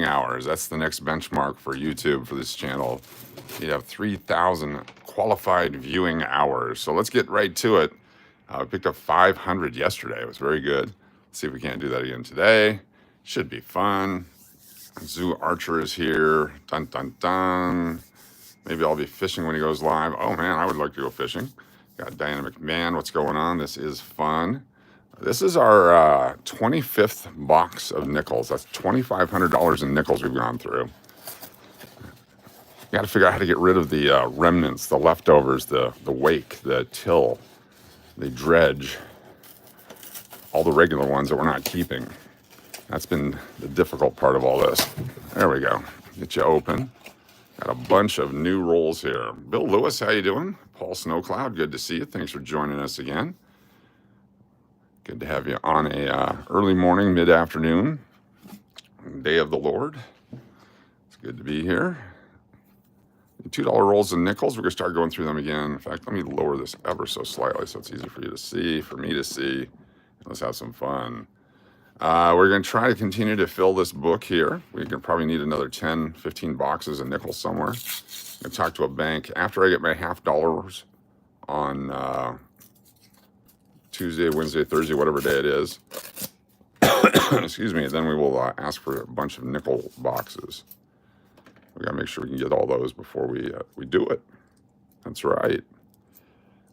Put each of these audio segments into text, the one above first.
viewing hours. That's the next benchmark for YouTube for this channel. You have 3,000 qualified viewing hours. So let's get right to it. I picked up 500 yesterday. It was very good. Let's see if we can't do that again today. Should be fun. Zoo Archer is here. Dun, dun, dun. Maybe I'll be fishing when he goes live. Oh, man, I would like to go fishing. Got Diana McMahon. What's going on? This is fun. This is our 25th box of nickels. That's $2,500 in nickels we've gone through. Got to figure out how to get rid of the remnants, the leftovers, the wake, the till, the dredge, all the regular ones that we're not keeping. That's been the difficult part of all this. There we go. Get you open. Got a bunch of new rolls here. Bill Lewis, how you doing? Paul Snowcloud, good to see you. Thanks for joining us again. Good to have you on a early morning, mid-afternoon, day of the Lord. It's good to be here. $2 rolls and nickels. We're going to start going through them again. In fact, let me lower this ever so slightly so it's easier for you to see, for me to see. Let's have some fun. We're going to try to continue to fill this book here. We're going to probably need another 10, 15 boxes of nickels somewhere. I'm going to talk to a bank after I get my $50 on Tuesday, Wednesday, Thursday, whatever day it is. Excuse me. Then we will ask for a bunch of nickel boxes. We got to make sure we can get all those before we do it. That's right.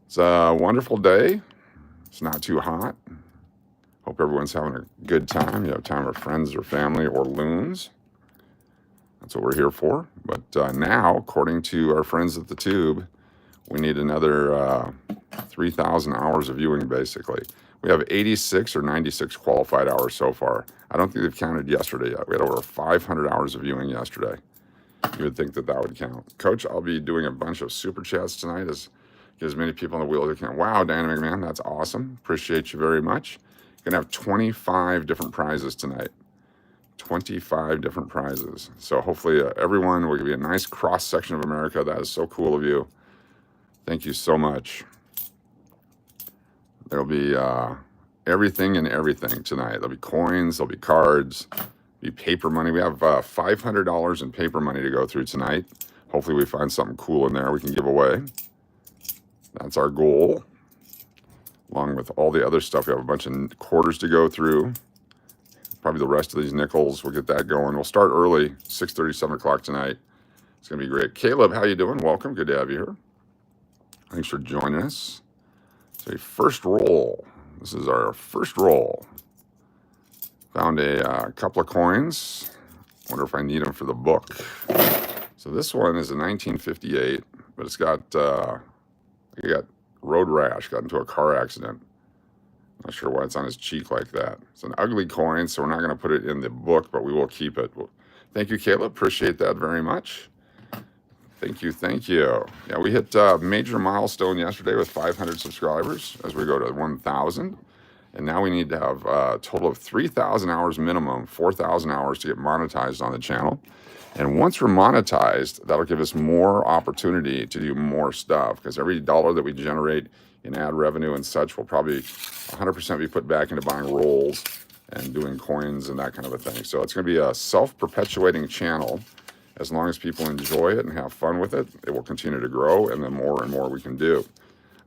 It's a wonderful day. It's not too hot. Hope everyone's having a good time. You have time with friends or family or loons. That's what we're here for. But now, according to our friends at the Tube, we need another 3,000 hours of viewing, basically. We have 86 or 96 qualified hours so far. I don't think they've counted yesterday yet. We had over 500 hours of viewing yesterday. You would think that that would count. Coach, I'll be doing a bunch of super chats tonight get as many people on the wheel as I can. Wow, Dynamic Man, that's awesome. Appreciate you very much. Going to have 25 different prizes tonight. 25 different prizes. So hopefully everyone will give you a nice cross-section of America. That is so cool of you. Thank you so much. There'll be everything and everything tonight. There'll be coins, there'll be cards, there'll be paper money. We have $500 in paper money to go through tonight. Hopefully we find something cool in there we can give away. That's our goal. Along with all the other stuff, we have a bunch of quarters to go through. Probably the rest of these nickels, we'll get that going. We'll start early, 6:30, 7 o'clock tonight. It's going to be great. Caleb, how you doing? Welcome. Good to have you here. Thanks for joining us. It's a first roll. This is our first roll. Found a couple of coins. Wonder if I need them for the book. So this one is a 1958, but it's got road rash, got into a car accident. Not sure why it's on his cheek like that. It's an ugly coin, so we're not going to put it in the book, but we will keep it. Thank you, Caleb. Appreciate that very much. Thank you, thank you. Yeah, we hit a major milestone yesterday with 500 subscribers as we go to 1,000. And now we need to have a total of 3,000 hours minimum, 4,000 hours to get monetized on the channel. And once we're monetized, that'll give us more opportunity to do more stuff, because every dollar that we generate in ad revenue and such will probably 100% be put back into buying rolls and doing coins and that kind of a thing. So it's going to be a self-perpetuating channel. As long as people enjoy it and have fun with it, it will continue to grow, and the more and more we can do.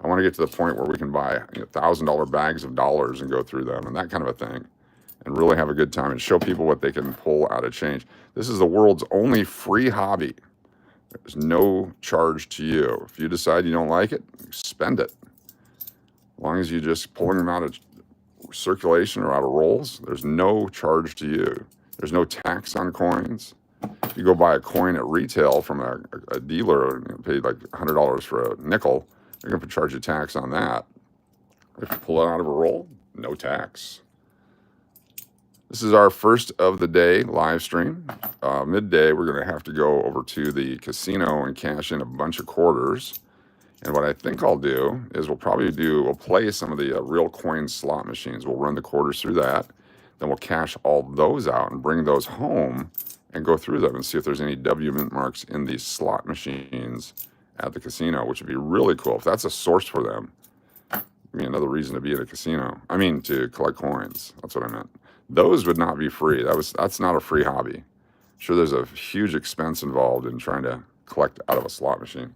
I want to get to the point where we can buy $1,000 bags of dollars and go through them and that kind of a thing, and really have a good time and show people what they can pull out of change. This is the world's only free hobby. There's no charge to you. If you decide you don't like it, spend it. As long as you're just pulling them out of circulation or out of rolls, there's no charge to you. There's no tax on coins. If you go buy a coin at retail from a dealer and pay like $100 for a nickel, they're going to charge you tax on that. If you pull it out of a roll, no tax. This is our first of the day live stream. Midday, we're going to have to go over to the casino and cash in a bunch of quarters. And what I think I'll do is we'll play some of the real coin slot machines. We'll run the quarters through that. Then we'll cash all those out and bring those home and go through them and see if there's any W mint marks in these slot machines at the casino, which would be really cool. If that's a source for them, give me another reason to be in a casino. I mean, to collect coins. That's what I meant. Those would not be free. That's not a free hobby. Sure, there's a huge expense involved in trying to collect out of a slot machine.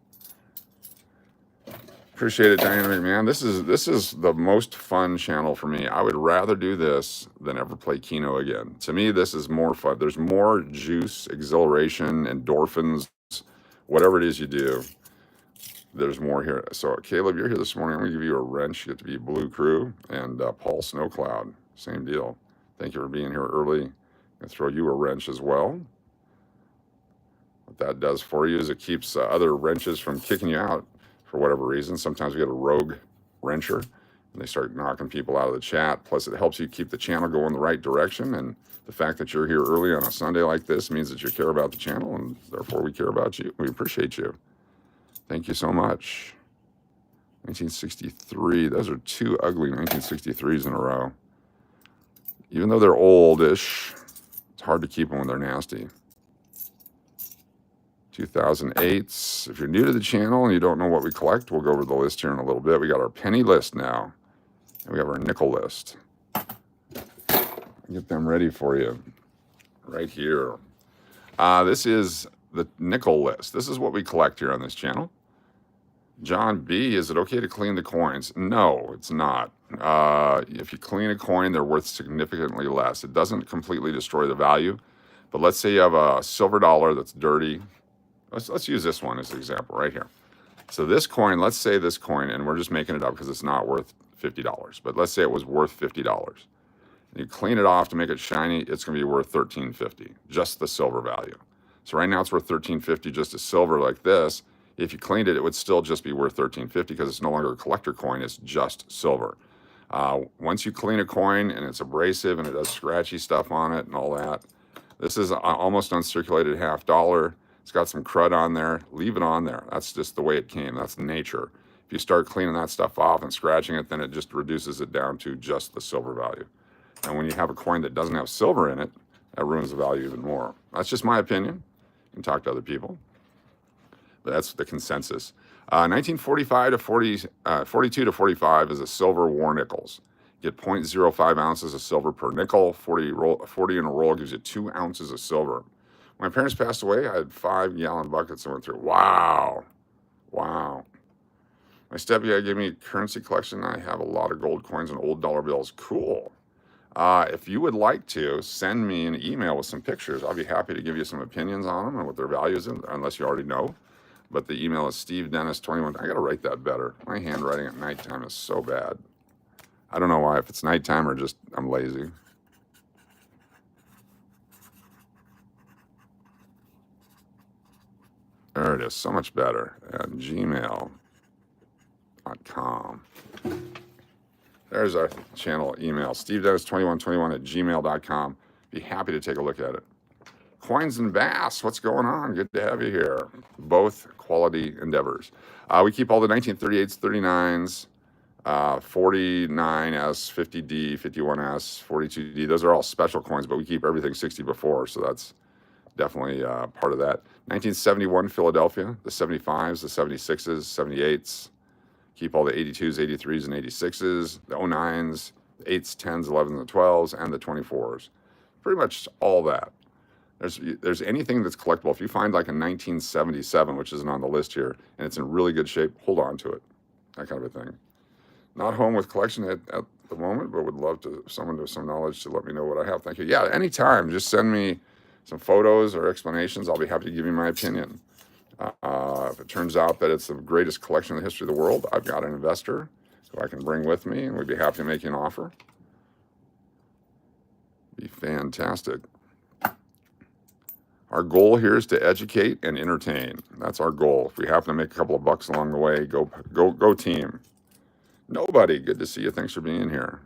Appreciate it, Dynamic Man. This is the most fun channel for me. I would rather do this than ever play Keno again. To me, this is more fun. There's more juice, exhilaration, endorphins, whatever it is you do. There's more here. So, Caleb, you're here this morning. I'm going to give you a wrench. You get to be Blue Crew. And Paul Snowcloud, same deal. Thank you for being here early. I'm going to throw you a wrench as well. What that does for you is it keeps other wrenches from kicking you out for whatever reason. Sometimes we get a rogue wrencher and they start knocking people out of the chat. Plus, it helps you keep the channel going the right direction. And the fact that you're here early on a Sunday like this means that you care about the channel, and therefore we care about you. We appreciate you. Thank you so much. 1963. Those are two ugly 1963s in a row. Even though they're oldish, it's hard to keep them when they're nasty. 2008s. If you're new to the channel and you don't know what we collect, we'll go over the list here in a little bit. We got our penny list now, and we have our nickel list. Get them ready for you right here. This is the nickel list. This is what we collect here on this channel. John B, is it okay to clean the coins? No, it's not. If you clean a coin, they're worth significantly less. It doesn't completely destroy the value, but let's say you have a silver dollar that's dirty. Let's use this one as an example right here. So this coin, let's say this coin, and we're just making it up because it's not worth $50, but let's say it was worth $50. And you clean it off to make it shiny, it's going to be worth $13.50, just the silver value. So right now it's worth $13.50 just a silver like this. If you cleaned it, it would still just be worth $13.50 because it's no longer a collector coin, it's just silver. Once you clean a coin and it's abrasive and it does scratchy stuff on it and all that, this is almost uncirculated half dollar. It's got some crud on there. Leave it on there. That's just the way it came. That's nature. If you start cleaning that stuff off and scratching it, then it just reduces it down to just the silver value. And when you have a coin that doesn't have silver in it, that ruins the value even more. That's just my opinion. You can talk to other people. But that's the consensus. 1945 to 42 to 45 is a silver war nickels. Get 0.05 ounces of silver per nickel. 40 in a roll gives you 2 ounces of silver. When my parents passed away, I had 5-gallon buckets I went through. Wow. Wow. My stepdad gave me a currency collection. I have a lot of gold coins and old dollar bills. Cool. If you would like to send me an email with some pictures, I'll be happy to give you some opinions on them and what their values are, unless you already know. But the email is stevedennis21. I got to write that better. My handwriting at nighttime is so bad. I don't know why, if it's nighttime or just I'm lazy. There it is, so much better. At gmail.com. There's our channel email, stevedennis2121 at gmail.com. Be happy to take a look at it. Coins and Bass, what's going on? Good to have you here. Both quality endeavors. We keep all the 1938s, 39s, 49S, 50D, 51S, 42D. Those are all special coins, but we keep everything 60 before, so that's definitely part of that. 1971 Philadelphia, the 75s, the 76s, 78s. Keep all the 82s, 83s, and 86s, the 09s, the 8s, 10s, 11s, and 12s, and the 24s. Pretty much all that. There's anything that's collectible. If you find like a 1977, which isn't on the list here, and it's in really good shape, hold on to it. That kind of a thing. Not home with collection at the moment, but would love to someone with some knowledge to let me know what I have. Thank you. Yeah, anytime. Just send me some photos or explanations. I'll be happy to give you my opinion. If it turns out that it's the greatest collection in the history of the world, I've got an investor who I can bring with me, and we'd be happy to make you an offer. Be fantastic. Our goal here is to educate and entertain. That's our goal. If we happen to make a couple of bucks along the way, go team. Nobody, good to see you. Thanks for being here.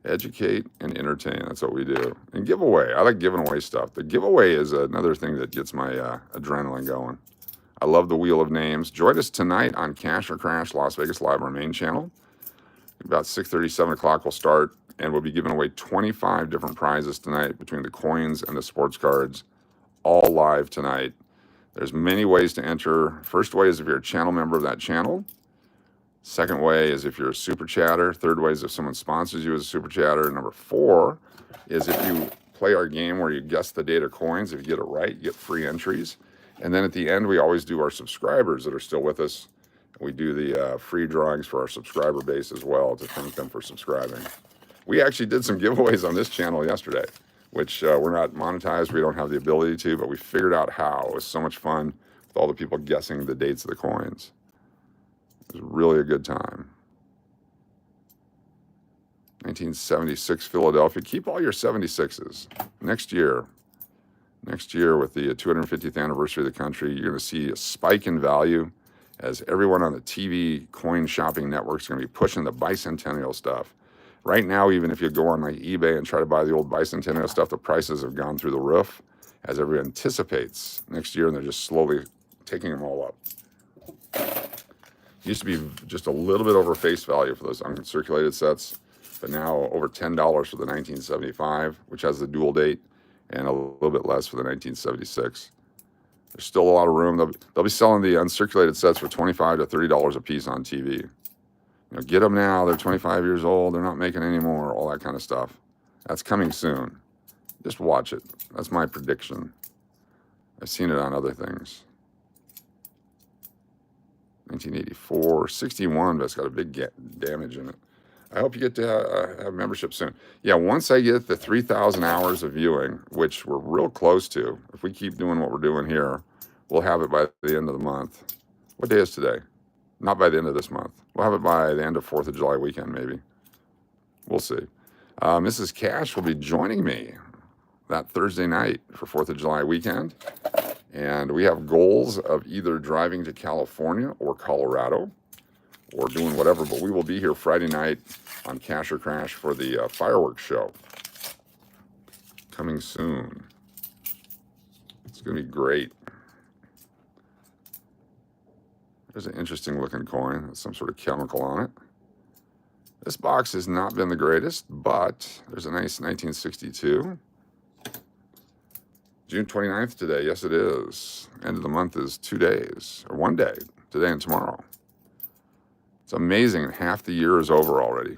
Educate and entertain. That's what we do. And give away. I like giving away stuff. The giveaway is another thing that gets my adrenaline going. I love the Wheel of Names. Join us tonight on Cash or Crash Las Vegas Live, our main channel. About 6:30, 7 o'clock we'll start, and we'll be giving away 25 different prizes tonight between the coins and the sports cards, all live tonight. There's many ways to enter. First way is if you're a channel member of that channel. Second way is if you're a super chatter. Third way is if someone sponsors you as a super chatter. Number 4 is if you play our game where you guess the date of coins. If you get it right, you get free entries. And then at the end, we always do our subscribers that are still with us. We do the free drawings for our subscriber base as well to thank them for subscribing. We actually did some giveaways on this channel yesterday, which we're not monetized. We don't have the ability to, but we figured out how. It was so much fun with all the people guessing the dates of the coins. It was really a good time. 1976 Philadelphia. Keep all your 76s. Next year with the 250th anniversary of the country, you're going to see a spike in value as everyone on the TV coin shopping network is going to be pushing the Bicentennial stuff. Right now, even if you go on like eBay and try to buy the old Bicentennial stuff, the prices have gone through the roof as everyone anticipates next year, and they're just slowly taking them all up. Used to be just a little bit over face value for those uncirculated sets, but now over $10 for the 1975, which has the dual date, and a little bit less for the 1976. There's still a lot of room. They'll be selling the uncirculated sets for $25 to $30 a piece on TV. You know, get them now. They're 25 years old. They're not making any more. All that kind of stuff. That's coming soon. Just watch it. That's my prediction. I've seen it on other things. 1984, 61, but it's got a big damage in it. I hope you get to have membership soon. Yeah, once I get the 3,000 hours of viewing, which we're real close to, if we keep doing what we're doing here, we'll have it by the end of the month. What day is today? Not by the end of this month. We'll have it by the end of 4th of July weekend, maybe. We'll see. Mrs. Cash will be joining me that Thursday night for 4th of July weekend. And we have goals of either driving to California or Colorado or doing whatever, but we will be here Friday night on Cash or Crash for the fireworks show. Coming soon. It's going to be great. There's an interesting looking coin. There's some sort of chemical on it. This box has not been the greatest, but there's a nice 1962. June 29th today. Yes, it is. End of the month is 2 days, or 1 day, today and tomorrow. It's amazing. Half the year is over already.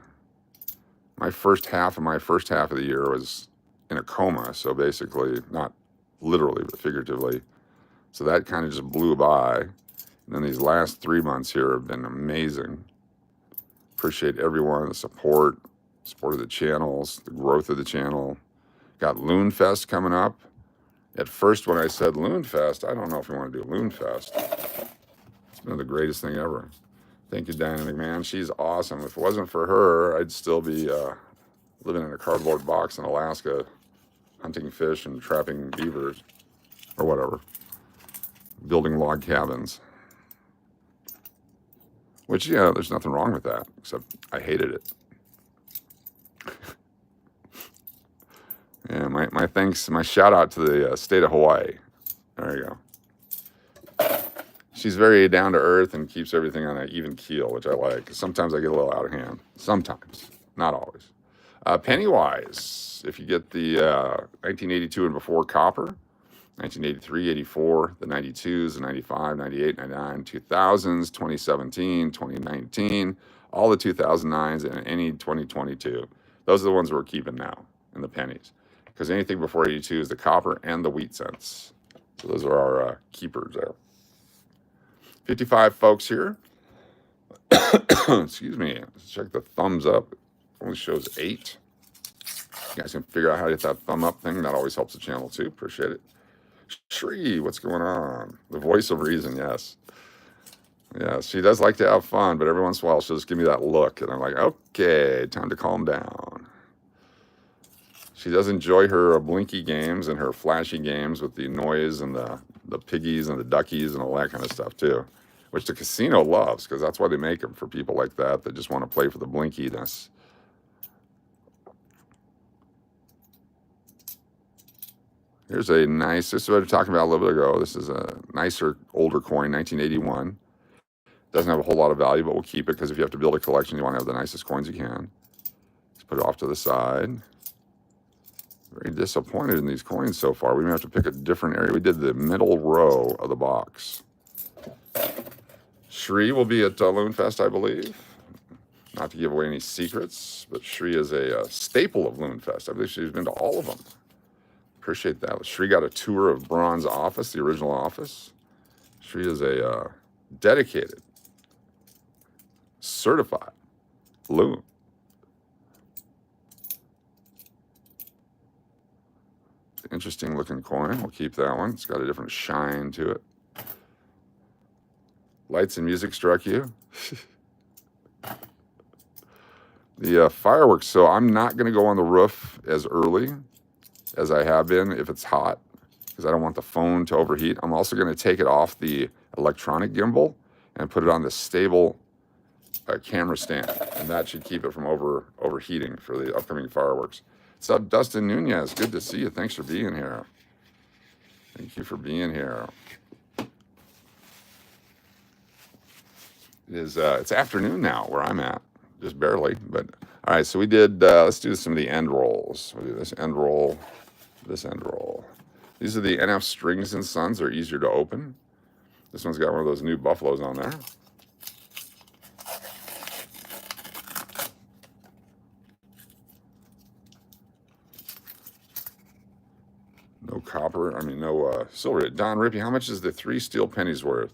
My first half of the year was in a coma, so basically, not literally, but figuratively. So that kind of just blew by. And then these last 3 months here have been amazing. Appreciate everyone, the support of the channels, the growth of the channel. Got Loon Fest coming up. At first, when I said Loon Fest, I don't know if we want to do Loon Fest. It's been the greatest thing ever. Thank you, Diana McMahon. She's awesome. If it wasn't for her, I'd still be living in a cardboard box in Alaska, hunting fish and trapping beavers, or whatever. Building log cabins. Which, yeah, there's nothing wrong with that, except I hated it. Yeah, my thanks, my shout out to the state of Hawaii. There you go. She's very down to earth and keeps everything on an even keel, which I like. Sometimes I get a little out of hand. Sometimes, not always. Pennywise, if you get the 1982 and before copper, 1983, 84, the 92s, the 95, 98, 99, 2000s, 2017, 2019, all the 2009s, and any 2022. Those are the ones we're keeping now in the pennies. Because anything before 82 is the copper and the wheat cents. So those are our keepers there. 55 folks here. Excuse me. Let's check the thumbs up. It only shows 8. You guys can figure out how to hit that thumb up thing. That always helps the channel too. Appreciate it. Shree, what's going on? The voice of reason, yes. Yeah, she does like to have fun, but every once in a while she'll just give me that look. And I'm like, okay, time to calm down. She does enjoy her blinky games and her flashy games with the noise and the piggies and the duckies and all that kind of stuff too, which the casino loves because that's why they make them for people like that that just want to play for the blinkiness. Here's a nice, this is what I was talking about a little bit ago. This is a nicer, older coin, 1981. Doesn't have a whole lot of value, but we'll keep it because if you have to build a collection, you want to have the nicest coins you can. Let's put it off to the side. Very disappointed in these coins so far. We may have to pick a different area. We did the middle row of the box. Shri will be at Loon Fest, I believe. Not to give away any secrets, but Shri is a staple of Loon Fest. I believe she's been to all of them. Appreciate that. Shri got a tour of Bronze Office, the original office. Shri is a dedicated, certified loon. Interesting looking coin. We'll keep that one. It's got a different shine to it. Lights and music struck you. The fireworks. So I'm not going to go on the roof as early as I have been if it's hot, because I don't want the phone to overheat. I'm also going to take it off the electronic gimbal and put it on the stable camera stand, and that should keep it from overheating for the upcoming fireworks. What's up, Dustin Nunez? Good to see you. Thanks for being here. Thank you for being here. It's afternoon now where I'm at, just barely. But all right, so we did. Let's do some of the end rolls. We'll do this end roll, this end roll. These are the NF Strings and Sons. They're easier to open. This one's got one of those new buffaloes on there. No copper. I mean, no silver. Don Rippey, how much is the 3 steel pennies worth?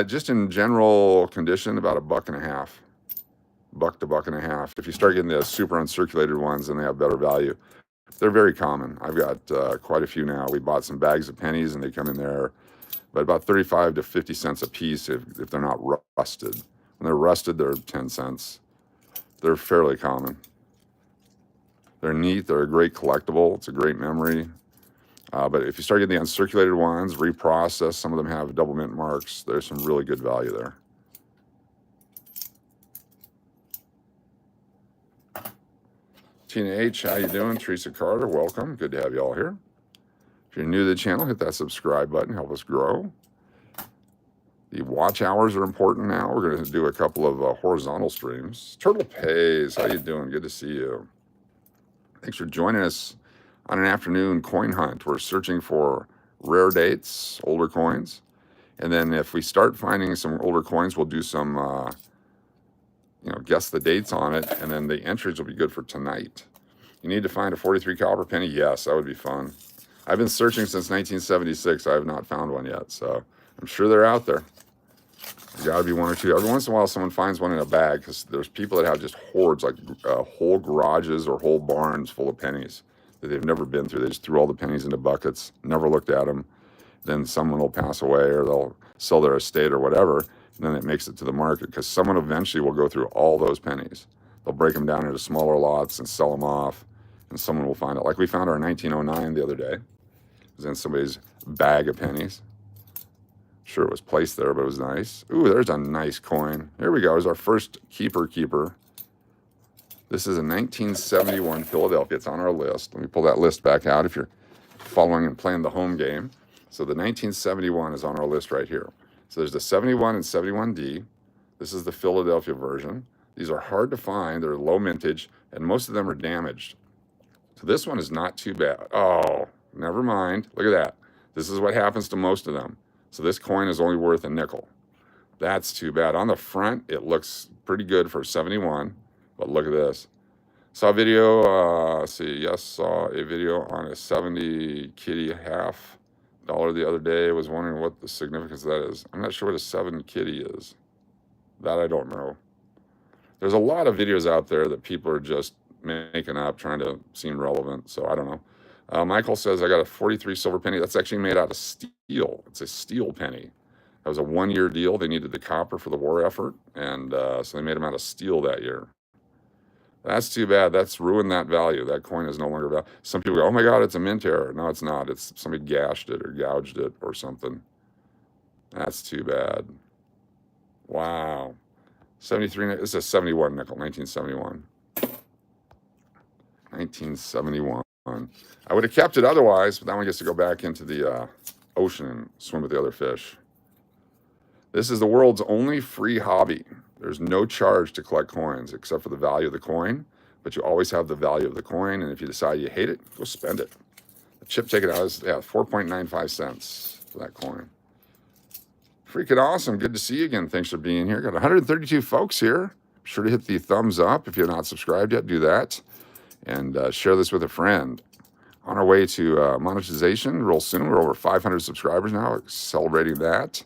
Just in general condition, about $1.50. $1 to $1.50. If you start getting the super uncirculated ones, then they have better value. They're very common. I've got quite a few now. We bought some bags of pennies, and they come in there, but about 35 to 50 cents a piece if they're not rusted. When they're rusted, they're 10 cents. They're fairly common. They're neat. They're a great collectible. It's a great memory. But if you start getting the uncirculated ones, reprocessed, some of them have double mint marks. There's some really good value there. Tina H, how you doing? Teresa Carter, welcome. Good to have you all here. If you're new to the channel, hit that subscribe button. Help us grow. The watch hours are important now. We're going to do a couple of horizontal streams. Turtle Pays, how you doing? Good to see you. Thanks for joining us on an afternoon coin hunt. We're searching for rare dates, older coins. And then if we start finding some older coins, we'll do some, guess the dates on it. And then the entries will be good for tonight. You need to find a 43 caliber penny? Yes, that would be fun. I've been searching since 1976. I have not found one yet. So I'm sure they're out there. There's got to be one or two. Every once in a while, someone finds one in a bag, because there's people that have just hoards, like whole garages or whole barns full of pennies that they've never been through. They just threw all the pennies into buckets, never looked at them. Then someone will pass away, or they'll sell their estate or whatever, and then it makes it to the market, because someone eventually will go through all those pennies. They'll break them down into smaller lots and sell them off, and someone will find it. Like we found our 1909 the other day. It was in somebody's bag of pennies. Sure, it was placed there, but it was nice. Ooh, there's a nice coin. Here we go. There's our first keeper. This is a 1971 Philadelphia. It's on our list. Let me pull that list back out if you're following and playing the home game. So the 1971 is on our list right here. So there's the 71 and 71D. This is the Philadelphia version. These are hard to find. They're low mintage, and most of them are damaged. So this one is not too bad. Oh, never mind. Look at that. This is what happens to most of them. So this coin is only worth a nickel. That's too bad. On the front, it looks pretty good for 71, but look at this. Saw a video, saw a video on a 70 kitty half dollar the other day. I was wondering what the significance of that is. I'm not sure what a 7 kitty is. That I don't know. There's a lot of videos out there that people are just making up, trying to seem relevant, so I don't know. Michael says, I got a 43 silver penny. That's actually made out of steel. It's a steel penny. That was a 1-year deal. They needed the copper for the war effort, and so they made them out of steel that year. That's too bad. That's ruined that value. That coin is no longer valuable. Some people go, oh my God, it's a mint error. No, it's not. It's somebody gashed it or gouged it or something. That's too bad. Wow. 73, this is a 71 nickel, 1971. 1971. I would have kept it otherwise, but that one gets to go back into the ocean and swim with the other fish. This is the world's only free hobby. There's no charge to collect coins except for the value of the coin, but you always have the value of the coin, and if you decide you hate it, go spend it. The chip ticket is 4.95 cents for that coin. Freaking awesome. Good to see you again. Thanks for being here. Got 132 folks here. Be sure to hit the thumbs up. If you're not subscribed yet, do that. And share this with a friend. On our way to monetization real soon. We're over 500 subscribers now, celebrating that.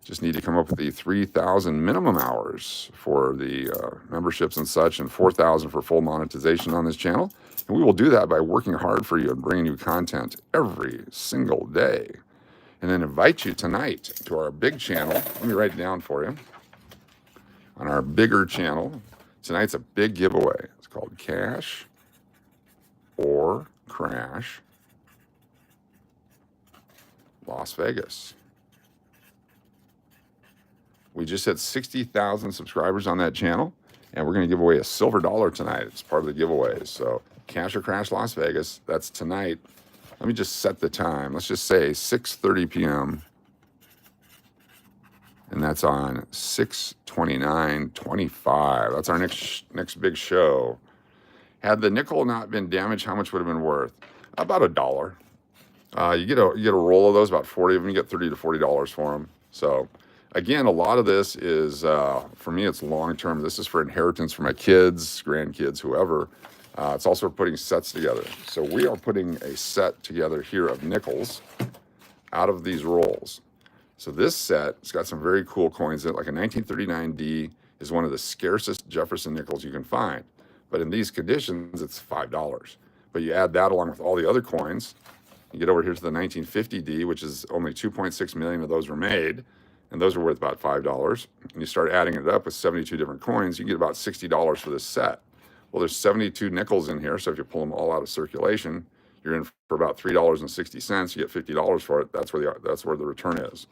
Just need to come up with the 3,000 minimum hours for the memberships and such, and 4,000 for full monetization on this channel. And we will do that by working hard for you and bringing you content every single day. And then invite you tonight to our big channel. Let me write it down for you. On our bigger channel, tonight's a big giveaway. It's called Cash or Crash Las Vegas. We just hit 60,000 subscribers on that channel, and we're going to give away a silver dollar tonight. It's part of the giveaways. So Cash or Crash Las Vegas, that's tonight. Let me just set the time. Let's just say 6:30 p.m. And that's on 6/29/25. That's our next big show. Had the nickel not been damaged, how much would have been worth? About $1. You get a roll of those, about 40 of them. You get $30 to $40 for them. So again, a lot of this is, for me, it's long-term. This is for inheritance for my kids, grandkids, whoever. It's also for putting sets together. So we are putting a set together here of nickels out of these rolls. So this set, it's got some very cool coins in it. Like a 1939D is one of the scarcest Jefferson nickels you can find. But in these conditions, it's $5. But you add that along with all the other coins, you get over here to the 1950D, which is only 2.6 million of those were made. And those are worth about $5. And you start adding it up with 72 different coins, you get about $60 for this set. Well, there's 72 nickels in here, so if you pull them all out of circulation, you're in for about $3.60. You get $50 for it. That's where the return is.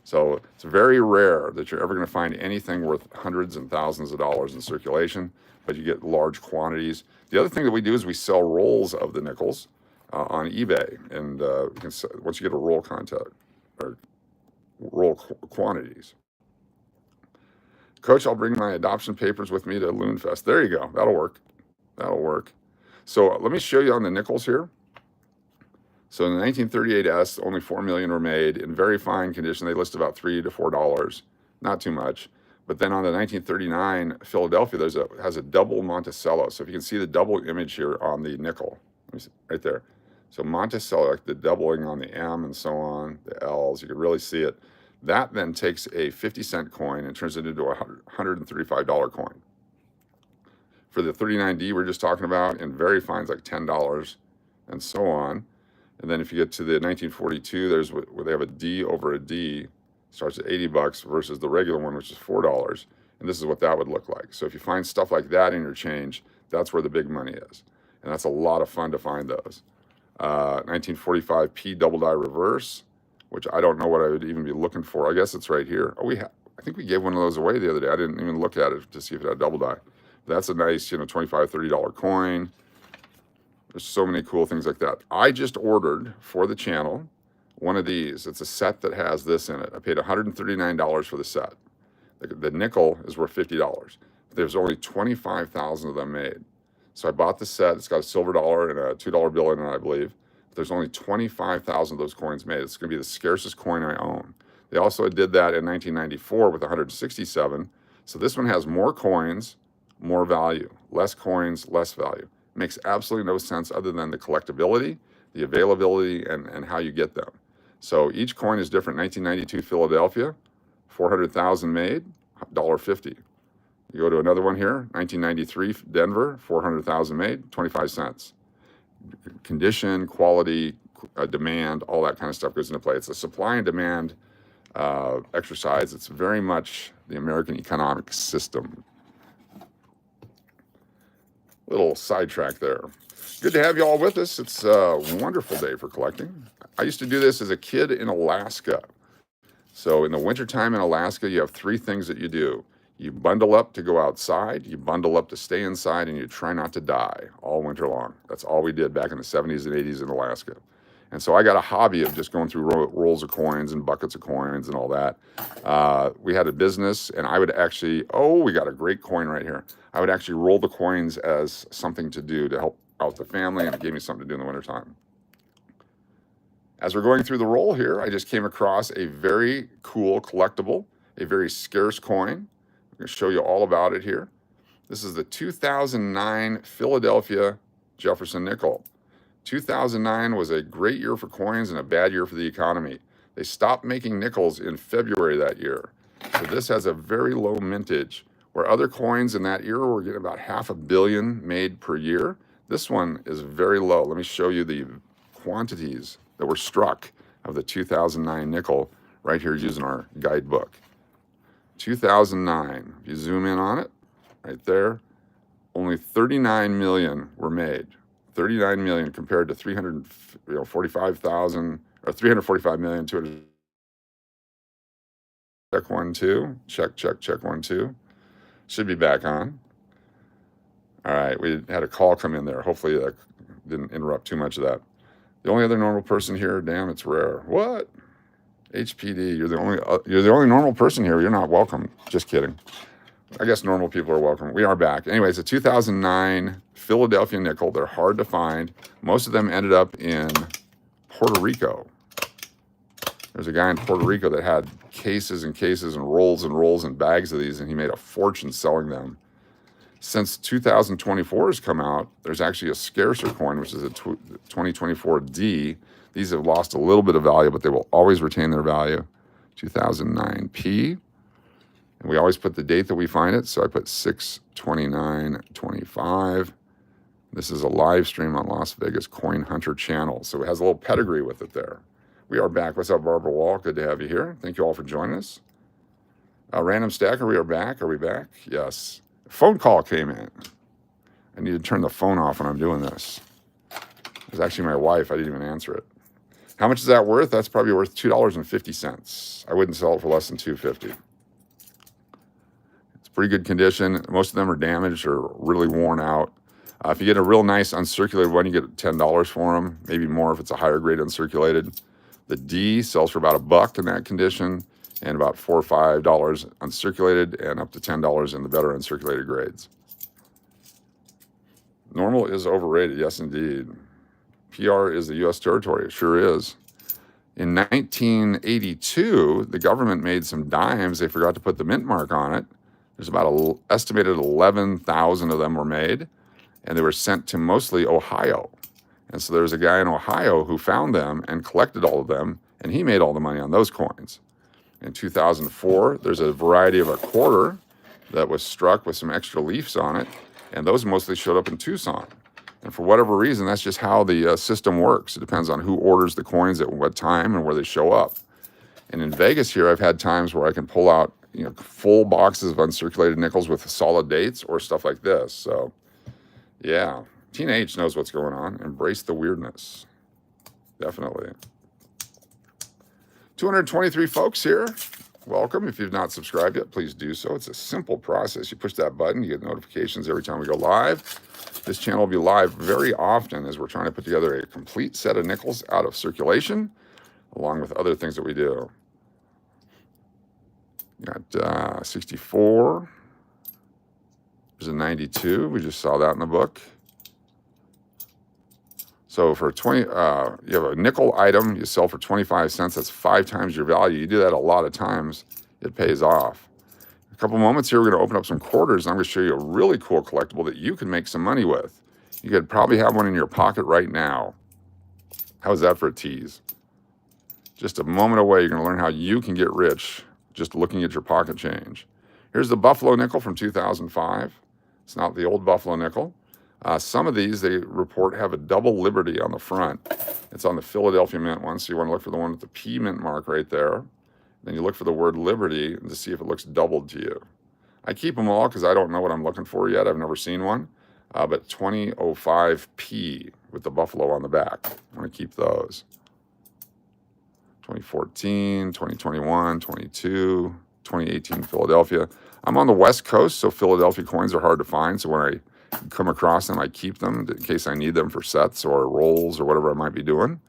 So it's very rare that you're ever going to find anything worth hundreds and thousands of dollars in circulation, but you get large quantities. The other thing that we do is we sell rolls of the nickels on eBay, and once you get a roll contact or roll quantities. Coach, I'll bring my adoption papers with me to Loonfest. There you go. That'll work. That'll work. So let me show you on the nickels here. So in the 1938S, only 4 million were made in very fine condition. They list about $3 to $4, not too much. But then on the 1939 Philadelphia, has a double Monticello. So if you can see the double image here on the nickel, right there. So Monticello, like the doubling on the M and so on, the L's, you can really see it. That then takes a 50-cent coin and turns it into a $135 coin. For the 39D we're just talking about, in very fine, it's like $10 and so on. And then if you get to the 1942, there's where they have a D over a D, starts at $80 versus the regular one, which is $4. And this is what that would look like. So if you find stuff like that in your change, that's where the big money is. And that's a lot of fun to find those. 1945 P double die reverse, which I don't know what I would even be looking for. I guess it's right here. Oh, I think we gave one of those away the other day. I didn't even look at it to see if it had double die. That's a nice, $25, $30 coin. There's so many cool things like that. I just ordered for the channel one of these. It's a set that has this in it. I paid $139 for the set. The nickel is worth $50. There's only 25,000 of them made. So I bought the set. It's got a silver dollar and a $2 bill in it, I believe. There's only 25,000 of those coins made. It's going to be the scarcest coin I own. They also did that in 1994 with 167. So this one has more coins, more value. Less coins, less value. Makes absolutely no sense other than the collectability, the availability, and how you get them. So each coin is different. 1992 Philadelphia, 400,000 made, $1.50. You go to another one here, 1993 Denver, 400,000 made, 25 cents. Condition, quality, demand, all that kind of stuff goes into play. It's a supply and demand exercise. It's very much the American economic system. Little sidetrack there. Good to have you all with us. It's a wonderful day for collecting. I used to do this as a kid in Alaska. So in the wintertime in Alaska, you have three things that you do. You bundle up to go outside, you bundle up to stay inside, and you try not to die all winter long. That's all we did back in the 70s and 80s in Alaska. And so I got a hobby of just going through rolls of coins and buckets of coins and all that. We had a business, and I would actually, we got a great coin right here. I would actually roll the coins as something to do to help out the family, and it gave me something to do in the wintertime. As we're going through the roll here, I just came across a very cool collectible, a very scarce coin. I'm going to show you all about it here. This is the 2009 Philadelphia Jefferson nickel. 2009 was a great year for coins and a bad year for the economy. They stopped making nickels in February that year. So this has a very low mintage. Where other coins in that era were getting about $500 million made per year, this one is very low. Let me show you the quantities that were struck of the 2009 nickel right here using our guidebook. 2009, if you zoom in on it, right there, only 39 million were made. 39 million compared to 345,000 or 345 million. 200. Check 1 2. Check 1 2. Should be back on. All right, we had a call come in there. Hopefully that didn't interrupt too much of that. The only other normal person here, damn, it's rare. What? HPD, you're the only normal person here. You're not welcome. Just kidding. I guess normal people are welcome. We are back. Anyways, a 2009 Philadelphia nickel. They're hard to find. Most of them ended up in Puerto Rico. There's a guy in Puerto Rico that had cases and cases and rolls and bags of these, and he made a fortune selling them. Since 2024 has come out, there's actually a scarcer coin, which is a 2024D. These have lost a little bit of value, but they will always retain their value. 2009P. And we always put the date that we find it, so I put 6/29/25. This is a live stream on Las Vegas Coin Hunter channel, so it has a little pedigree with it there. We are back. What's up, Barbara Wall? Good to have you here. Thank you all for joining us. Random Stacker, we are back. Are we back? Yes. A phone call came in. I need to turn the phone off when I'm doing this. It was actually my wife. I didn't even answer it. How much is that worth? That's probably worth $2.50. I wouldn't sell it for less than $2.50. It's pretty good condition. Most of them are damaged or really worn out. If you get a real nice uncirculated one, you get $10 for them, maybe more if it's a higher grade uncirculated. The D sells for about $1 in that condition, and about $4 or $5 uncirculated, and up to $10 in the better uncirculated grades. Normal is overrated, yes indeed. PR is the U.S. territory, it sure is. In 1982, the government made some dimes. They forgot to put the mint mark on it. There's about an estimated 11,000 of them were made, and they were sent to mostly Ohio. And so there's a guy in Ohio who found them and collected all of them, and he made all the money on those coins. In 2004, there's a variety of a quarter that was struck with some extra leaves on it, and those mostly showed up in Tucson. And for whatever reason, that's just how the system works. It depends on who orders the coins at what time and where they show up. And in Vegas here, I've had times where I can pull out full boxes of uncirculated nickels with solid dates or stuff like this. So, yeah. Tina H knows what's going on. Embrace the weirdness. Definitely. 223 folks here. Welcome. If you've not subscribed yet, please do so. It's a simple process. You push that button, you get notifications every time we go live. This channel will be live very often as we're trying to put together a complete set of nickels out of circulation, along with other things that we do. Got 64. There's a 92. We just saw that in the book. So for 20, you have a nickel item you sell for 25 cents. That's 5 times your value. You do that a lot of times, it pays off. A couple moments here, we're going to open up some quarters. And I'm going to show you a really cool collectible that you can make some money with. You could probably have one in your pocket right now. How's that for a tease? Just a moment away, you're going to learn how you can get rich just looking at your pocket change. Here's the Buffalo nickel from 2005. It's not the old Buffalo nickel. Some of these, they report, have a double Liberty on the front. It's on the Philadelphia Mint one, so you want to look for the one with the P mint mark right there. Then you look for the word Liberty to see if it looks doubled to you. I keep them all because I don't know what I'm looking for yet. I've never seen one. But 2005P with the buffalo on the back. I want to keep those. 2014, 2021, 22, 2018 Philadelphia. I'm on the West Coast, so Philadelphia coins are hard to find. So when I come across them, I keep them in case I need them for sets or rolls or whatever I might be doing.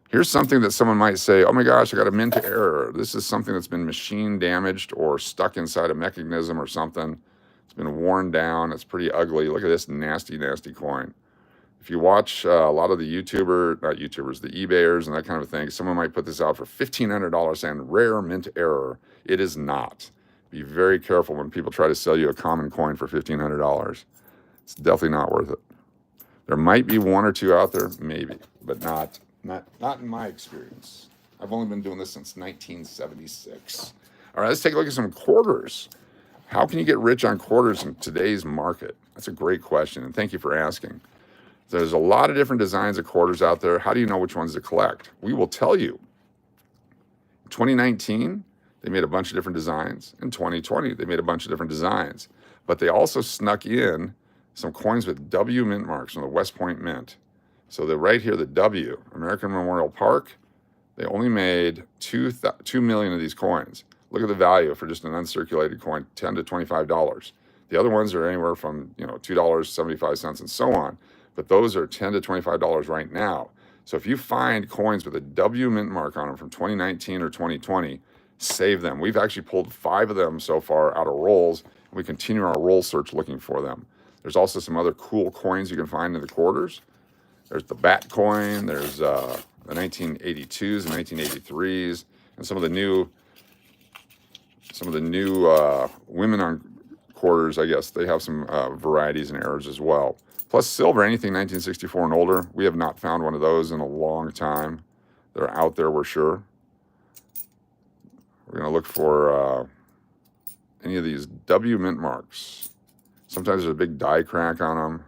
Here's something that someone might say, oh my gosh, I got a mint error. This is something that's been machine damaged or stuck inside a mechanism or something. It's been worn down. It's pretty ugly. Look at this nasty, nasty coin. If you watch a lot of the not YouTubers, the eBayers and that kind of thing, someone might put this out for $1,500 saying rare mint error. It is not. Be very careful when people try to sell you a common coin for $1,500. It's definitely not worth it. There might be one or two out there, maybe, but not in my experience. I've only been doing this since 1976. All right, let's take a look at some quarters. How can you get rich on quarters in today's market? That's a great question, and thank you for asking. There's a lot of different designs of quarters out there. How do you know which ones to collect? We will tell you. In 2019, they made a bunch of different designs. In 2020, they made a bunch of different designs. But they also snuck in some coins with W mint marks from the West Point Mint. So right here, the W, American Memorial Park, they only made 2 million of these coins. Look at the value for just an uncirculated coin, $10 to $25. The other ones are anywhere from $2.75 and so on. But those are $10 to $25 right now. So if you find coins with a W mint mark on them from 2019 or 2020, save them. We've actually pulled 5 of them so far out of rolls. And we continue our roll search looking for them. There's also some other cool coins you can find in the quarters. There's the bat coin. There's the 1982s and 1983s, and some of the new women on quarters. I guess they have some varieties and errors as well. Plus silver, anything 1964 and older. We have not found one of those in a long time. They're out there, we're sure. We're going to look for any of these W mint marks. Sometimes there's a big die crack on them.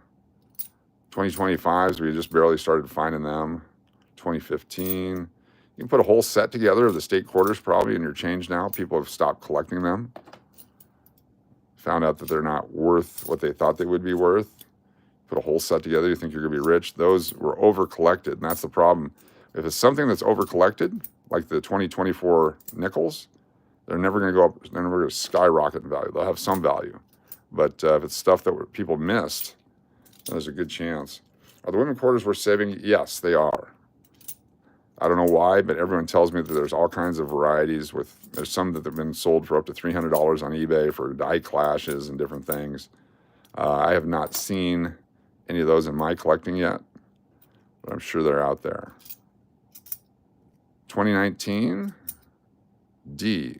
2025s, we just barely started finding them. 2015. You can put a whole set together of the state quarters probably in your change now. People have stopped collecting them. Found out that they're not worth what they thought they would be worth. Put a whole set together, you think you're going to be rich. Those were over-collected, and that's the problem. If it's something that's over-collected, like the 2024 nickels, they're never going to go up. They're never going to skyrocket in value. They'll have some value. But if it's stuff that people missed, then there's a good chance. Are the women quarters worth saving? Yes, they are. I don't know why, but everyone tells me that there's all kinds of varieties. There's some that have been sold for up to $300 on eBay for die clashes and different things. I have not seen any of those in my collecting yet, but I'm sure they're out there. 2019, D.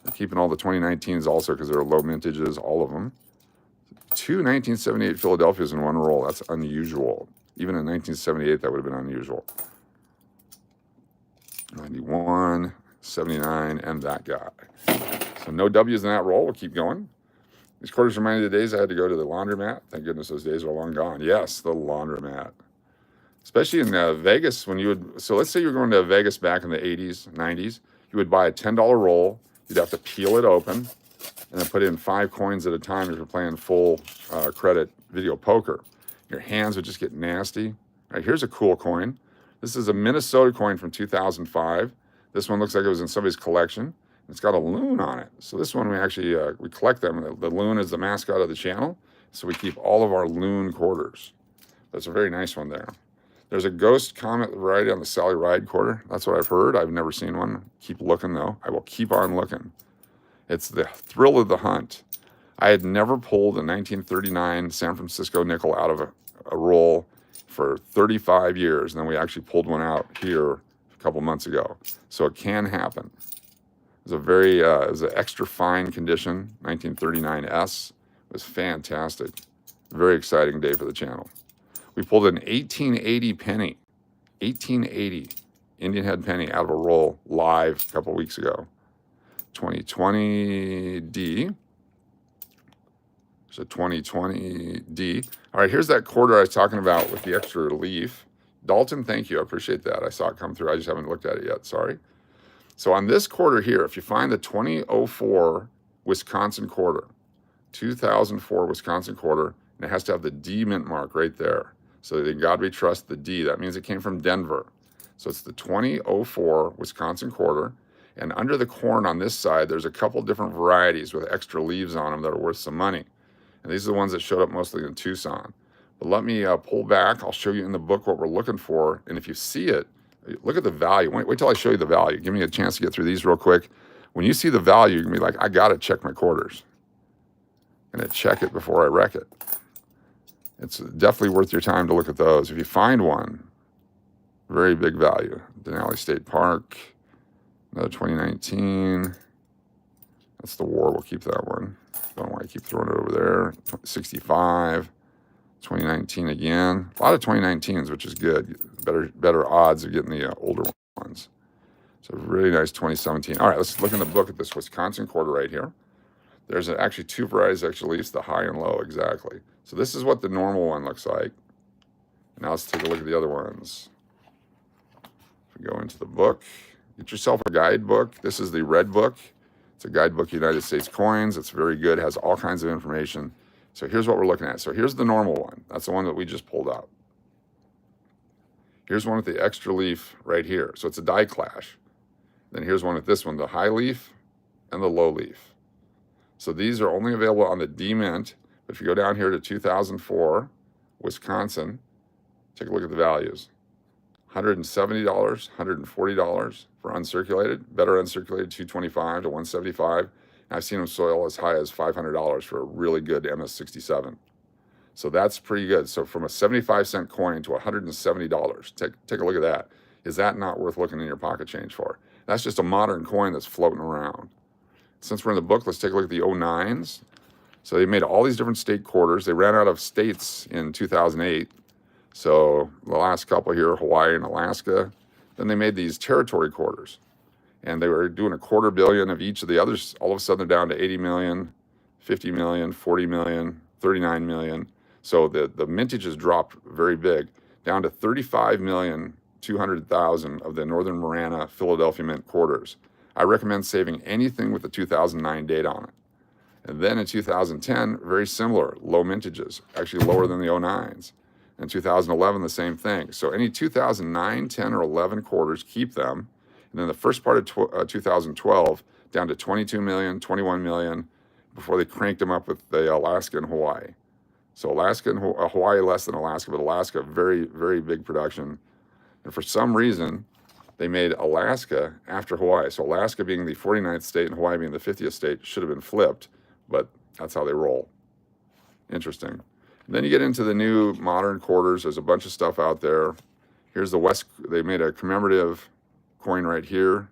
I'm keeping all the 2019s also because they're low mintages, all of them. 2 1978 Philadelphias in one roll. That's unusual. Even in 1978, that would have been unusual. 91, 79, and that guy. So no W's in that roll. We'll keep going. These quarters remind me of the days I had to go to the laundromat. Thank goodness those days are long gone. Yes, the laundromat. Especially in Vegas, so let's say you were going to Vegas back in the 80s, 90s. You would buy a $10 roll. You'd have to peel it open and then put in 5 coins at a time if you're playing full credit video poker. Your hands would just get nasty. All right, here's a cool coin. This is a Minnesota coin from 2005. This one looks like it was in somebody's collection. It's got a loon on it. So this one we actually we collect them. The loon is the mascot of the channel. So we keep all of our loon quarters. That's a very nice one there. There's a ghost comet variety on the Sally Ride quarter. That's what I've heard. I've never seen one. Keep looking though. I will keep on looking. It's the thrill of the hunt. I had never pulled a 1939 San Francisco nickel out of a roll for 35 years. And then we actually pulled one out here a couple months ago. So it can happen. It was an extra fine condition, 1939S. It was fantastic. Very exciting day for the channel. We pulled an 1880 penny, 1880 Indian head penny out of a roll live a couple weeks ago. 2020D. So 2020D. All right, here's that quarter I was talking about with the extra leaf. Dalton, thank you. I appreciate that. I saw it come through. I just haven't looked at it yet. Sorry. So on this quarter here, if you find the 2004 Wisconsin quarter, 2004 Wisconsin quarter, and it has to have the D mint mark right there. So in God we trust the D. That means it came from Denver. So it's the 2004 Wisconsin quarter. And under the corn on this side, there's a couple different varieties with extra leaves on them that are worth some money. And these are the ones that showed up mostly in Tucson. But let me pull back. I'll show you in the book what we're looking for. And if you see it, look at the value. Wait till I show you the value. Give me a chance to get through these real quick. When you see the value, you're going to be like, I got to check my quarters. I'm going to check it before I wreck it. It's definitely worth your time to look at those. If you find one, very big value. Denali State Park, another 2019. That's the war. We'll keep that one. Don't know why I keep throwing it over there. 65, 2019 again. A lot of 2019s, which is good. Better odds of getting the older ones. So really nice 2017. All right, let's look in the book at this Wisconsin quarter right here. There's actually two varieties of extra leaves, the high and low, exactly. So this is what the normal one looks like. Now let's take a look at the other ones. If we go into the book, get yourself a guidebook. This is the red book. It's a guidebook United States coins. It's very good, has all kinds of information. So here's what we're looking at. So here's the normal one. That's the one that we just pulled out. Here's one with the extra leaf right here. So it's a die clash. Then here's one with this one, the high leaf and the low leaf. So these are only available on the D-Mint. But if you go down here to 2004, Wisconsin, take a look at the values. $170, $140 for uncirculated. Better uncirculated, $225 to $175. And I've seen them sold as high as $500 for a really good MS67. So that's pretty good. So from a 75-cent coin to $170, take a look at that. Is that not worth looking in your pocket change for? That's just a modern coin that's floating around. Since we're in the book, let's take a look at the 09s. So they made all these different state quarters. They ran out of states in 2008. So the last couple here, Hawaii and Alaska. Then they made these territory quarters. And they were doing $250 million of each of the others. All of a sudden, they're down to 80 million, 50 million, 40 million, 39 million. So the mintage has dropped very big, down to 35,200,000 of the Northern Marana Philadelphia Mint quarters. I recommend saving anything with the 2009 date on it. And then in 2010, very similar, low mintages, actually lower than the 09s. In 2011, the same thing. So any 2009, 10, or 11 quarters, keep them. And then the first part of 2012, down to 22 million, 21 million, before they cranked them up with the Alaska and Hawaii. So Alaska and Hawaii less than Alaska, but Alaska, very, very big production. And for some reason, they made Alaska after Hawaii. So Alaska being the 49th state and Hawaii being the 50th state should have been flipped, but that's how they roll. Interesting. And then you get into the new modern quarters. There's a bunch of stuff out there. Here's the West. They made a commemorative coin right here.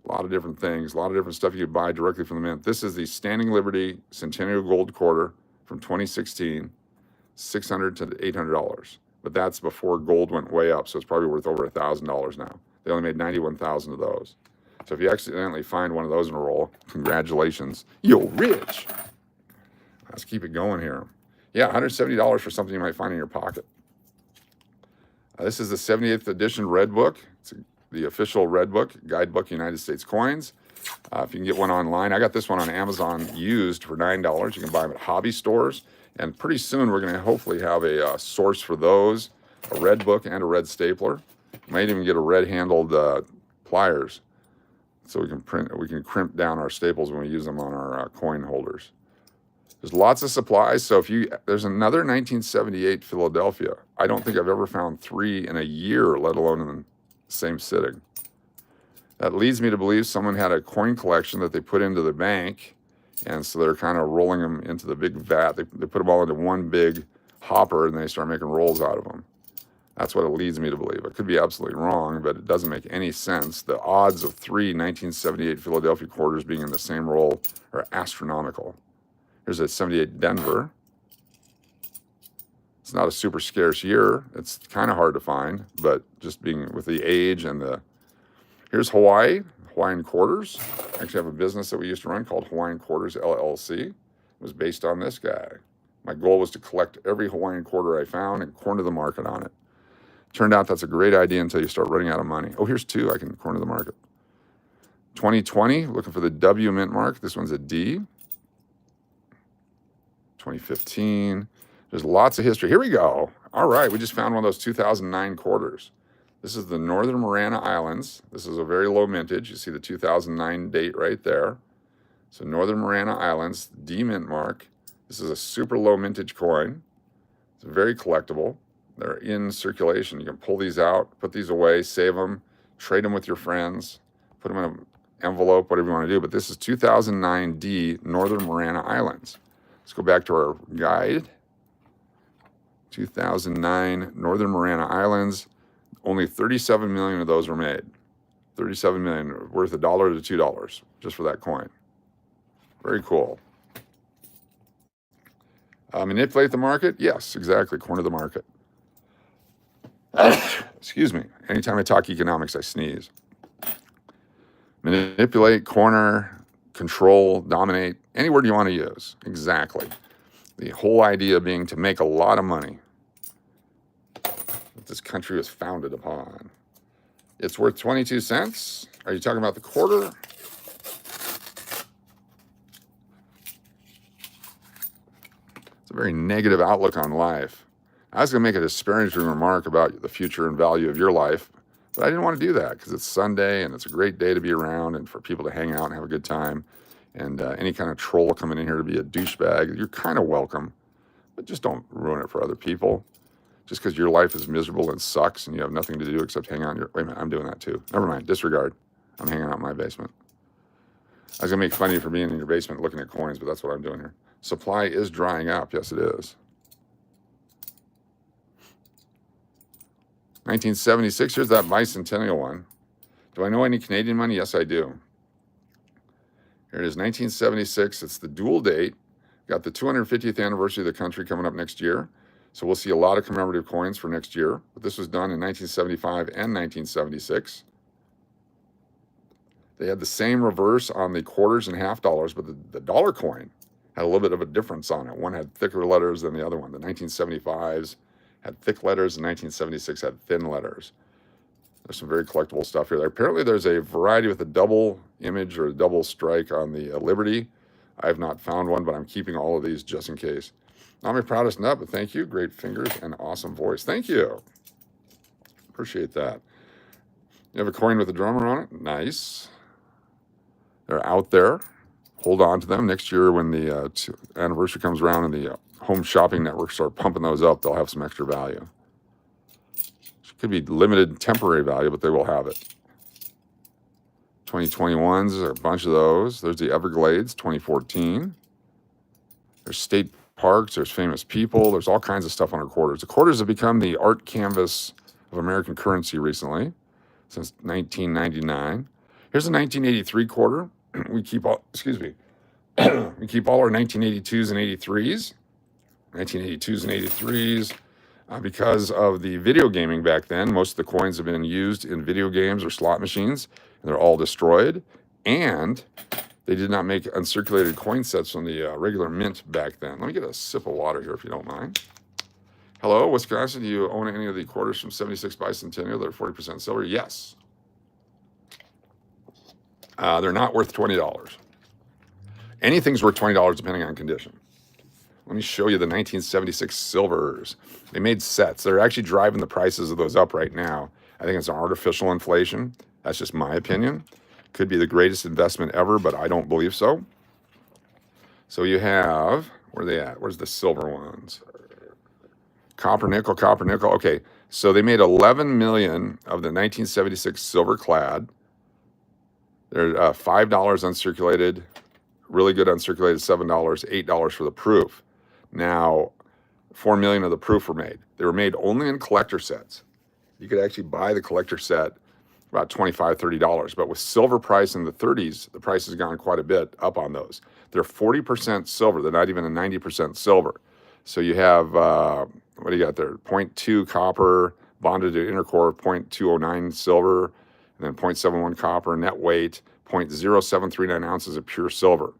A lot of different things, a lot of different stuff you could buy directly from the mint. This is the Standing Liberty Centennial Gold Quarter from 2016, $600 to $800. But that's before gold went way up, so it's probably worth over $1,000 now. They only made 91,000 of those. So if you accidentally find one of those in a roll, congratulations, you're rich. Let's keep it going here. Yeah, $170 for something you might find in your pocket. This is the 78th edition Red Book. It's the official Red Book, Guidebook United States Coins. If you can get one online, I got this one on Amazon used for $9. You can buy them at hobby stores. And pretty soon we're going to hopefully have a source for those, a red book and a red stapler. Might even get a red-handled pliers, so we can crimp down our staples when we use them on our coin holders. There's lots of supplies. So there's another 1978 Philadelphia. I don't think I've ever found 3 in a year, let alone in the same sitting. That leads me to believe someone had a coin collection that they put into the bank, and so they're kind of rolling them into the big vat. They put them all into one big hopper, and they start making rolls out of them. That's what it leads me to believe. I could be absolutely wrong, but it doesn't make any sense. The odds of 3 1978 Philadelphia quarters being in the same roll are astronomical. Here's a 78 Denver. It's not a super scarce year. It's kind of hard to find, but just being with the age and the... Here's Hawaii, Hawaiian Quarters. I actually have a business that we used to run called Hawaiian Quarters LLC. It was based on this guy. My goal was to collect every Hawaiian quarter I found and corner the market on it. Turned out that's a great idea until you start running out of money. Oh, here's 2. I can corner the market. 2020, looking for the W mint mark. This one's a D. 2015. There's lots of history. Here we go. All right, we just found one of those 2009 quarters. This is the Northern Marana Islands. This is a very low mintage. You see the 2009 date right there. So Northern Marana Islands, D mint mark. This is a super low mintage coin. It's very collectible. They're in circulation. You can pull these out, put these away, save them, trade them with your friends, put them in envelope, whatever you want to do. But this is 2009D Northern Mariana Islands. Let's go back to our guide. 2009 Northern Mariana Islands. Only 37 million of those were made. 37 million, worth $1 to $2 just for that coin. Very cool. Manipulate the market? Yes, exactly. Corner the market. Excuse me. Anytime I talk economics, I sneeze. Manipulate, corner, control, dominate, any word you want to use. Exactly. The whole idea being to make a lot of money that this country was founded upon. It's worth 22 cents. Are you talking about the quarter? It's a very negative outlook on life. I was going to make a disparaging remark about the future and value of your life, but I didn't want to do that because it's Sunday and it's a great day to be around and for people to hang out and have a good time. And any kind of troll coming in here to be a douchebag, you're kind of welcome, but just don't ruin it for other people. Just because your life is miserable and sucks and you have nothing to do except hang out in your... Wait a minute, I'm doing that too. Never mind, disregard. I'm hanging out in my basement. I was going to make fun of you for being in your basement looking at coins, but that's what I'm doing here. Supply is drying up. Yes, it is. 1976, here's that Bicentennial one. Do I know any Canadian money? Yes, I do. Here it is, 1976. It's the dual date. Got the 250th anniversary of the country coming up next year. So we'll see a lot of commemorative coins for next year. But this was done in 1975 and 1976. They had the same reverse on the quarters and half dollars, but the dollar coin had a little bit of a difference on it. One had thicker letters than the other one. The 1975s had thick letters, and 1976 had thin letters. There's some very collectible stuff here. Apparently there's a variety with a double image or a double strike on the Liberty. I have not found one, but I'm keeping all of these just in case. Not my proudest nut, but thank you. Great fingers and awesome voice. Thank you. Appreciate that. You have a coin with a drummer on it? Nice. They're out there. Hold on to them. Next year when the anniversary comes around and the home shopping networks start pumping those up, they'll have some extra value. Could be limited temporary value, but they will have it. 2021s, a bunch of those. There's the Everglades, 2014. There's state parks, there's famous people, there's all kinds of stuff on our quarters. The quarters have become the art canvas of American currency recently, since 1999. Here's a 1983 quarter. We keep all, excuse me, we keep all our 1982s and 83s. 1982s and 83s. Because of the video gaming back then, most of the coins have been used in video games or slot machines, and they're all destroyed. And they did not make uncirculated coin sets from the regular mint back then. Let me get a sip of water here if you don't mind. Hello, Wisconsin, do you own any of the quarters from 76 Bicentennial that are 40% silver? Yes. They're not worth $20. Anything's worth $20 depending on condition. Let me show you the 1976 silvers. They made sets. They're actually driving the prices of those up right now. I think it's an artificial inflation. That's just my opinion. Could be the greatest investment ever, but I don't believe so. So you have, where are they at? Where's the silver ones? Copper, nickel, copper, nickel. Okay, so they made 11 million of the 1976 silver clad. They're $5 uncirculated, really good uncirculated, $7, $8 for the proof. Now, 4 million of the proof were made. They were made only in collector sets. You could actually buy the collector set for about $25, $30. But with silver price in the 30s, the price has gone quite a bit up on those. They're 40% silver. They're not even a 90% silver. So you have, what do you got there? 0.2 copper, bonded to inner core, 0.209 silver, and then 0.71 copper, net weight, 0.0739 ounces of pure silver.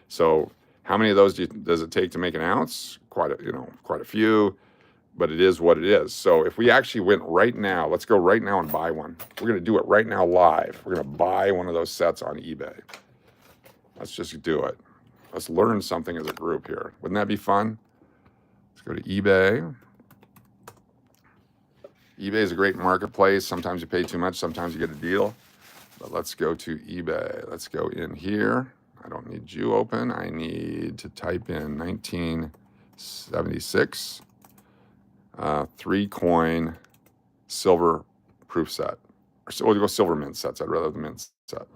So how many of those does it take to make an ounce? Quite a few, but it is what it is. So if we actually went right now, let's go right now and buy one. We're going to do it right now live. We're going to buy one of those sets on eBay. Let's just do it. Let's learn something as a group here. Wouldn't that be fun? Let's go to eBay. eBay is a great marketplace. Sometimes you pay too much, sometimes you get a deal. But let's go to eBay. Let's go in here. I don't need you open. I need to type in 1976 3-coin silver proof set. Or so we'll go silver mint sets. I'd rather the mint set.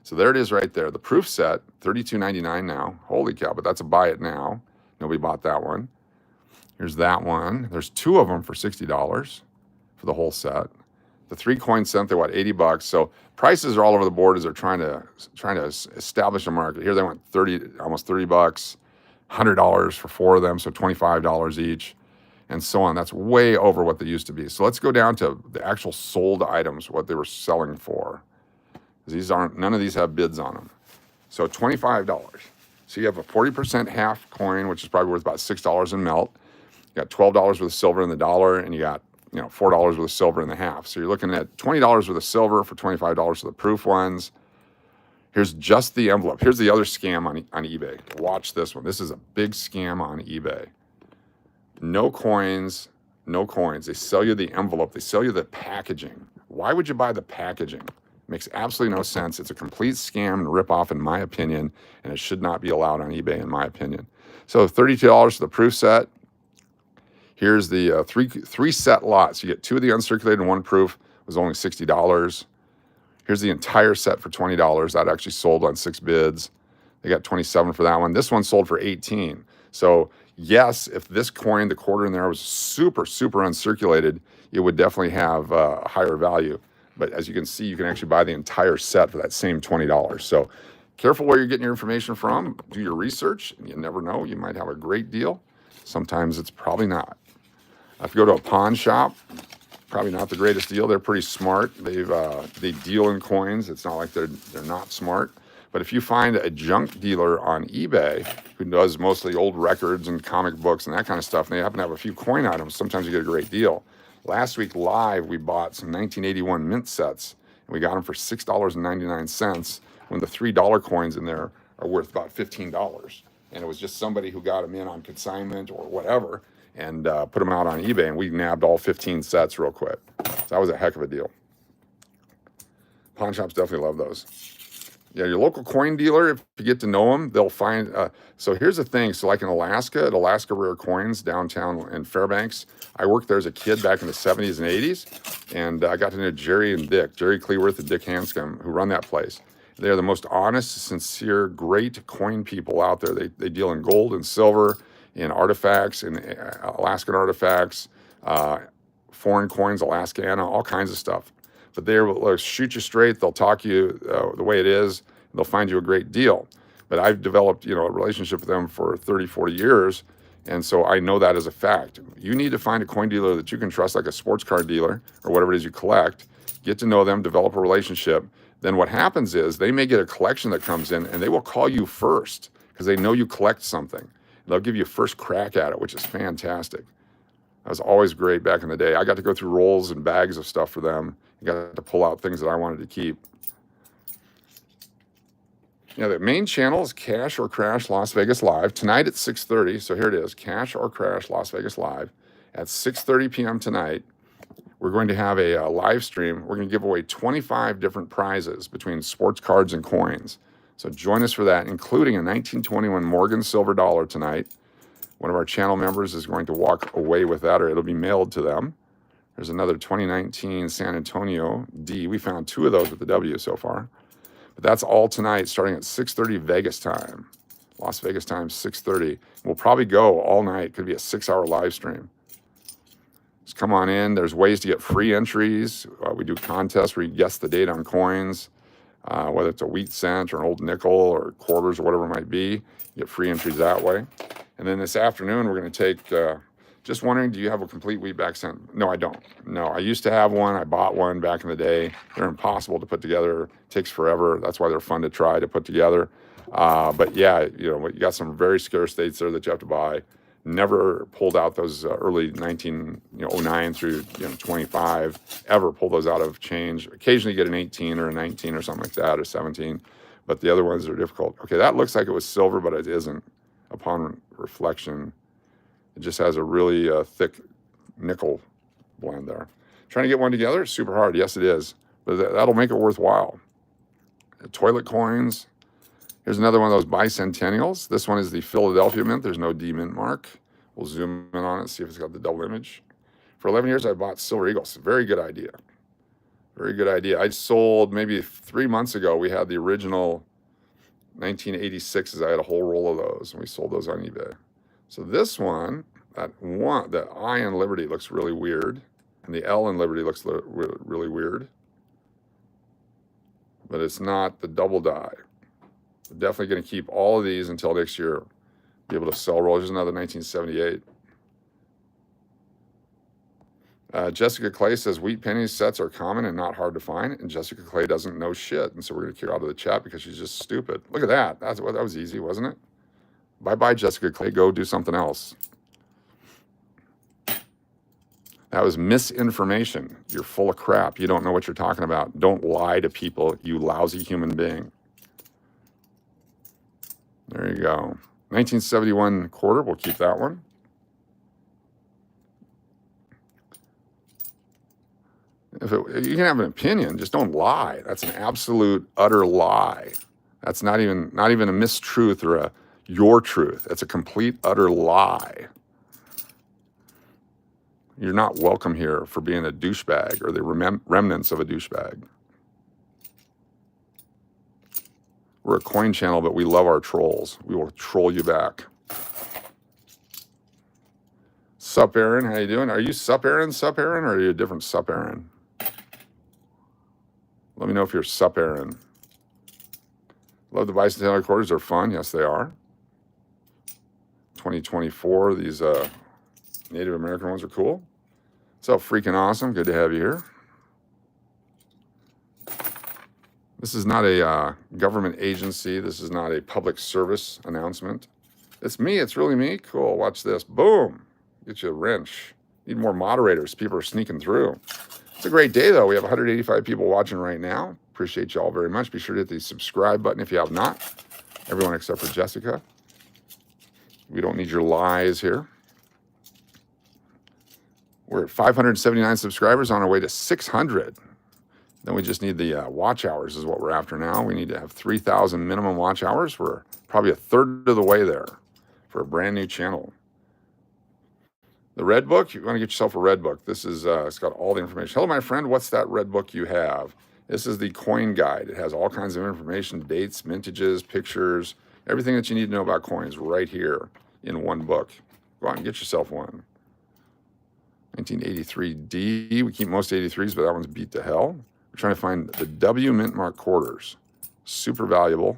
So there it is right there. The proof set, $32.99 now. Holy cow, but that's a buy it now. Nobody bought that one. Here's that one. There's two of them for $60 for the whole set. The 3 coin cent, they want $80. So prices are all over the board as they're trying to establish a market. Here they want almost $30, $100 for 4 of them, so $25 each, and so on. That's way over what they used to be. So let's go down to the actual sold items, what they were selling for. None of these have bids on them. So $25. So you have a 40% half coin, which is probably worth about $6 in melt. You got $12 worth of silver in the dollar, and you got $4 worth of silver in the half. So you're looking at $20 worth of silver for $25 for the proof ones. Here's just the envelope. Here's the other scam on eBay. Watch this one. This is a big scam on eBay. No coins, no coins. They sell you the envelope. They sell you the packaging. Why would you buy the packaging? Makes absolutely no sense. It's a complete scam and ripoff, in my opinion, and it should not be allowed on eBay, in my opinion. So $32 for the proof set. Here's the three set lots. You get 2 of the uncirculated and 1 proof. It was only $60. Here's the entire set for $20. That actually sold on 6 bids. They got 27 for that one. This one sold for 18. So yes, if this coin, the quarter in there, was super, super uncirculated, it would definitely have a higher value. But as you can see, you can actually buy the entire set for that same $20. So careful where you're getting your information from. Do your research. You never know. You might have a great deal. Sometimes it's probably not. If you go to a pawn shop, probably not the greatest deal. They're pretty smart. They deal in coins. It's not like they're not smart. But if you find a junk dealer on eBay who does mostly old records and comic books and that kind of stuff, and they happen to have a few coin items, sometimes you get a great deal. Last week live, we bought some 1981 mint sets, and we got them for $6.99 when the $3 coins in there are worth about $15. And it was just somebody who got them in on consignment or whatever, and put them out on eBay, and we nabbed all 15 sets real quick. So that was a heck of a deal. Pawn shops definitely love those. Yeah, your local coin dealer, if you get to know them, they'll find. So here's the thing. So like in Alaska, at Alaska Rare Coins downtown in Fairbanks, I worked there as a kid back in the 70s and 80s, and I got to know Jerry and Dick, Jerry Cleworth and Dick Hanscom, who run that place. They're the most honest, sincere, great coin people out there. They deal in gold and silver, in artifacts, in Alaskan artifacts, foreign coins, Alaskana, all kinds of stuff. But they'll shoot you straight. They'll talk you the way it is. They'll find you a great deal. But I've developed, a relationship with them for 30, 40 years. And so I know that as a fact. You need to find a coin dealer that you can trust, like a sports car dealer or whatever it is you collect. Get to know them, develop a relationship. Then what happens is they may get a collection that comes in, and they will call you first because they know you collect something. They'll give you a first crack at it, which is fantastic. That was always great back in the day. I got to go through rolls and bags of stuff for them. I got to pull out things that I wanted to keep. The main channel is Cash or Crash Las Vegas Live tonight at 6:30. So here it is, Cash or Crash Las Vegas Live at 6:30 p.m. tonight. We're going to have a live stream. We're going to give away 25 different prizes between sports cards and coins. So join us for that, including a 1921 Morgan silver dollar tonight. One of our channel members is going to walk away with that, or it'll be mailed to them. There's another 2019 San Antonio D. We found 2 of those with the W so far. But that's all tonight, starting at 6:30 Vegas time. Las Vegas time, 6:30. We'll probably go all night. Could be a 6-hour live stream. Just come on in. There's ways to get free entries. We do contests where you guess the date on coins, whether it's a wheat cent or an old nickel or quarters or whatever it might be. You get free entries that way. And then this afternoon, we're going to take, just wondering, do you have a complete wheatback cent? No, I don't. No, I used to have one. I bought one back in the day. They're impossible to put together. It takes forever. That's why they're fun to try to put together. But yeah, you got some very scarce dates there that you have to buy. Never pulled out those early 09 through 25. Ever pull those out of change. Occasionally get an 18 or a 19 or something like that, or 17. But the other ones are difficult. Okay, that looks like it was silver, but it isn't. Upon reflection, it just has a really thick nickel blend there. Trying to get one together is super hard. Yes, it is. But that'll make it worthwhile. Toilet coins. Here's another one of those Bicentennials. This one is the Philadelphia mint. There's no D mint mark. We'll zoom in on it, see if it's got the double image. For 11 years, I bought Silver Eagles. Very good idea. Very good idea. I sold maybe 3 months ago. We had the original 1986s. I had a whole roll of those, and we sold those on eBay. So this one, the I in Liberty looks really weird, and the L in Liberty looks really weird. But it's not the double die. We're definitely going to keep all of these until next year. Be able to sell rolls. There's another 1978. Jessica Clay says wheat penny sets are common and not hard to find, and Jessica Clay doesn't know shit, and so we're going to kick her out of the chat because she's just stupid. Look at that. That was easy, wasn't it? Bye-bye, Jessica Clay. Go do something else. That was misinformation. You're full of crap. You don't know what you're talking about. Don't lie to people, you lousy human being. There you go. 1971 quarter. We'll keep that one. You can have an opinion, just don't lie. That's an absolute, utter lie. That's not even a mistruth or your truth. It's a complete, utter lie. You're not welcome here for being a douchebag or the remnants of a douchebag. We're a coin channel, but we love our trolls. We will troll you back. Sup, Aaron? How you doing? Are you Sup, Aaron, or are you a different Sup, Aaron? Let me know if you're Sup, Aaron. Love the Bicentennial quarters. They're fun. Yes, they are. 2024. These Native American ones are cool. So freaking awesome. Good to have you here. This is not a government agency. This is not a public service announcement. It's me. It's really me. Cool. Watch this. Boom. Get you a wrench. Need more moderators. People are sneaking through. It's a great day, though. We have 185 people watching right now. Appreciate you all very much. Be sure to hit the subscribe button if you have not. Everyone except for Jessica. We don't need your lies here. We're at 579 subscribers on our way to 600. Then we just need the watch hours is what we're after now. We need to have 3,000 minimum watch hours. We're probably a third of the way there for a brand new channel. The red book, you want to get yourself a red book. This is, it's got all the information. Hello, my friend. What's that red book you have? This is the coin guide. It has all kinds of information, dates, mintages, pictures, everything that you need to know about coins right here in one book. Go out and get yourself one. 1983D. We keep most 83s, but that one's beat to hell. We're trying to find the W mint mark quarters. Super valuable,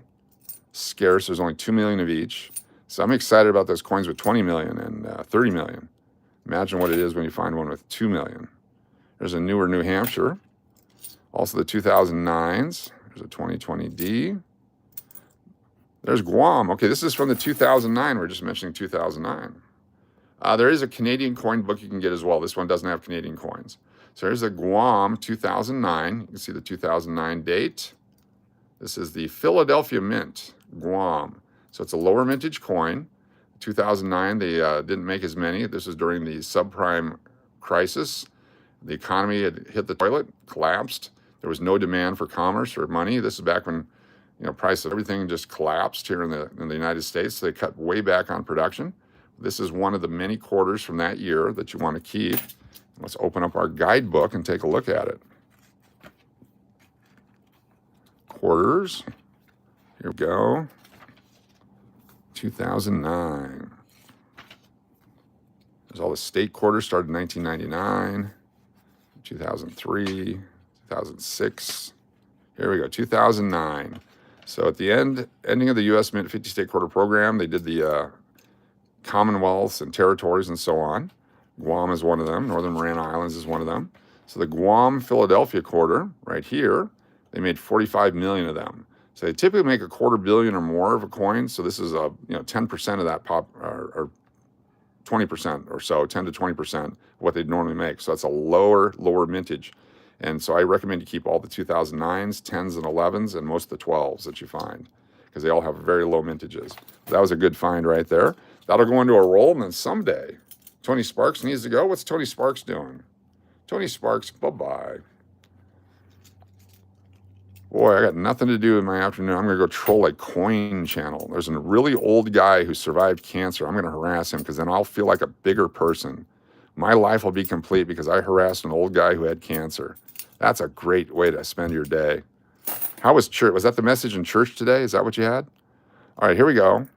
scarce. There's only 2 million of each. So I'm excited about those coins with 20 million and 30 million. Imagine what it is when you find one with 2 million. There's a newer New Hampshire. Also the 2009s. There's a 2020D. There's Guam. Okay, this is from the 2009. We're just mentioning 2009. There is a Canadian coin book you can get as well. This one doesn't have Canadian coins. So here's the Guam 2009. You can see the 2009 date. This is the Philadelphia Mint, Guam. So it's a lower mintage coin. 2009, they didn't make as many. This was during the subprime crisis. The economy had hit the toilet, collapsed. There was no demand for commerce or money. This is back when, price of everything just collapsed here in the United States. So they cut way back on production. This is one of the many quarters from that year that you want to keep. Let's open up our guidebook and take a look at it. Quarters. Here we go. 2009. There's all the state quarters, started in 1999, 2003, 2006. Here we go, 2009. So at the ending of the U.S. Mint 50 state quarter program, they did the Commonwealths and territories and so on. Guam is one of them. Northern Mariana Islands is one of them. So the Guam Philadelphia quarter right here, they made 45 million of them. So they typically make $250 million or more of a coin. So this is 10% of that or 20% or so, 10 to 20% of what they'd normally make. So that's a lower mintage. And so I recommend you keep all the 2009s, 10s, and 11s, and most of the 12s that you find, because they all have very low mintages. That was a good find right there. That'll go into a roll, and then someday Tony Sparks needs to go. What's Tony Sparks doing? Tony Sparks, bye-bye. Boy, I got nothing to do in my afternoon. I'm going to go troll a coin channel. There's a really old guy who survived cancer. I'm going to harass him because then I'll feel like a bigger person. My life will be complete because I harassed an old guy who had cancer. That's a great way to spend your day. How was church? Was that the message in church today? Is that what you had? All right, here we go.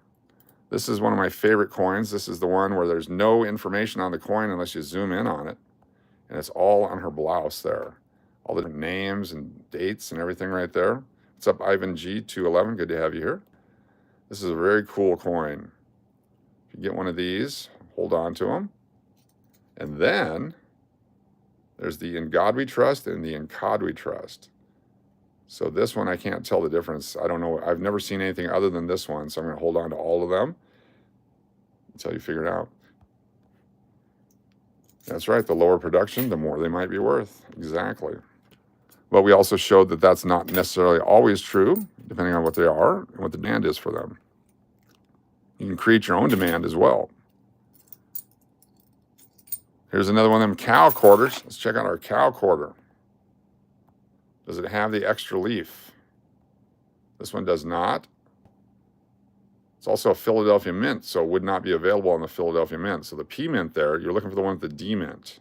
This is one of my favorite coins. This is the one where there's no information on the coin unless you zoom in on it. And it's all on her blouse there. All the different names and dates and everything right there. What's up, Ivan G211? Good to have you here. This is a very cool coin. If you get one of these, hold on to them. And then there's the In God We Trust and the In COD We Trust. So this one, I can't tell the difference. I don't know. I've never seen anything other than this one. So I'm going to hold on to all of them until you figure it out. That's right. The lower production, the more they might be worth. Exactly. But we also showed that that's not necessarily always true, depending on what they are and what the demand is for them. You can create your own demand as well. Here's another one of them cow quarters. Let's check out our cow quarter. Does it have the extra leaf? This one does not. It's also a Philadelphia mint, so it would not be available on the Philadelphia mint. So the P mint there, you're looking for the one with the D mint.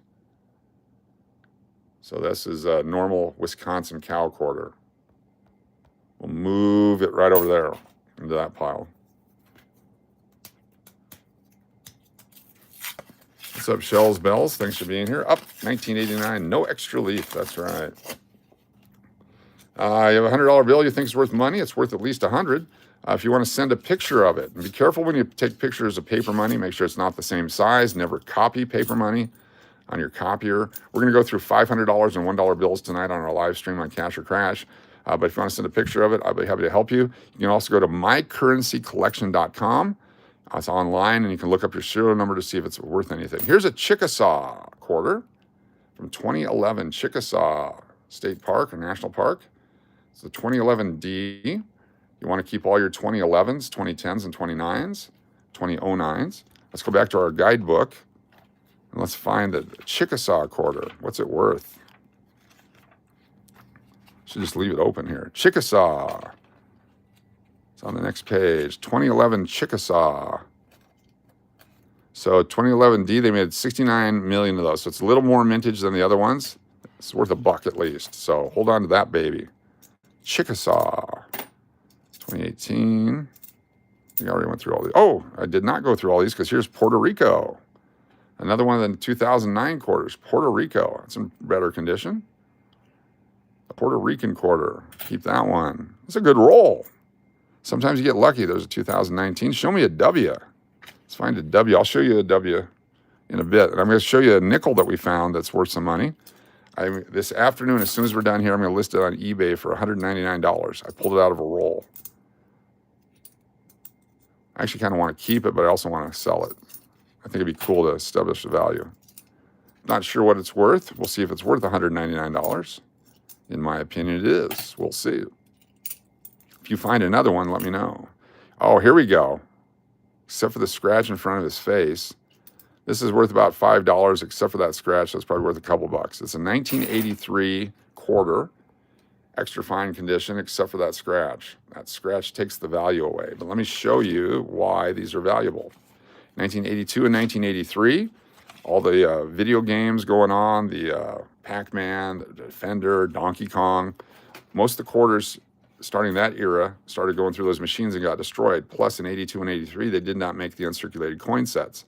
So this is a normal Wisconsin cow quarter. We'll move it right over there into that pile. What's up, Shells Bells? Thanks for being here. Up 1989, no extra leaf. That's right. You have a $100 bill you think is worth money. It's worth at least $100. If you want to send a picture of it, and be careful when you take pictures of paper money. Make sure it's not the same size. Never copy paper money on your copier. We're going to go through $500 and $1 bills tonight on our live stream on Cash or Crash. But if you want to send a picture of it, I'll be happy to help you. You can also go to mycurrencycollection.com. It's online, and you can look up your serial number to see if it's worth anything. Here's a Chickasaw quarter from 2011, Chickasaw State Park or National Park. It's the 2011 D. You want to keep all your 2011s, 2010s, and 29s, 2009s. Let's go back to our guidebook, and let's find the Chickasaw quarter. What's it worth? Should just leave it open here. Chickasaw. On the next page, 2011 Chickasaw. So 2011 D, they made 69 million of those. So it's a little more mintage than the other ones. It's worth $1 at least. So hold on to that baby. Chickasaw. 2018. I think I already went through all these. Oh, I did not go through all these because here's Puerto Rico. Another one of the 2009 quarters. Puerto Rico. It's in better condition. A Puerto Rican quarter. Keep that one. It's a good roll. Sometimes you get lucky. There's a 2019. Show me a W. Let's find a W. I'll show you a W in a bit. And I'm going to show you a nickel that we found that's worth some money. This afternoon, as soon as we're done here, I'm going to list it on eBay for $199. I pulled it out of a roll. I actually kind of want to keep it, but I also want to sell it. I think it'd be cool to establish the value. Not sure what it's worth. We'll see if it's worth $199. In my opinion, it is. We'll see. If you find another one, let me know. Oh, here we go. Except for the scratch in front of his face. This is worth about $5, except for that scratch. That's probably worth a couple bucks. It's a 1983 quarter, extra fine condition, except for that scratch. That scratch takes the value away. But let me show you why these are valuable. 1982 and 1983, all the video games going on, the Pac-Man, the Defender, Donkey Kong. Most of the quarters starting that era started going through those machines and got destroyed. Plus in 82 and 83, they did not make the uncirculated coin sets.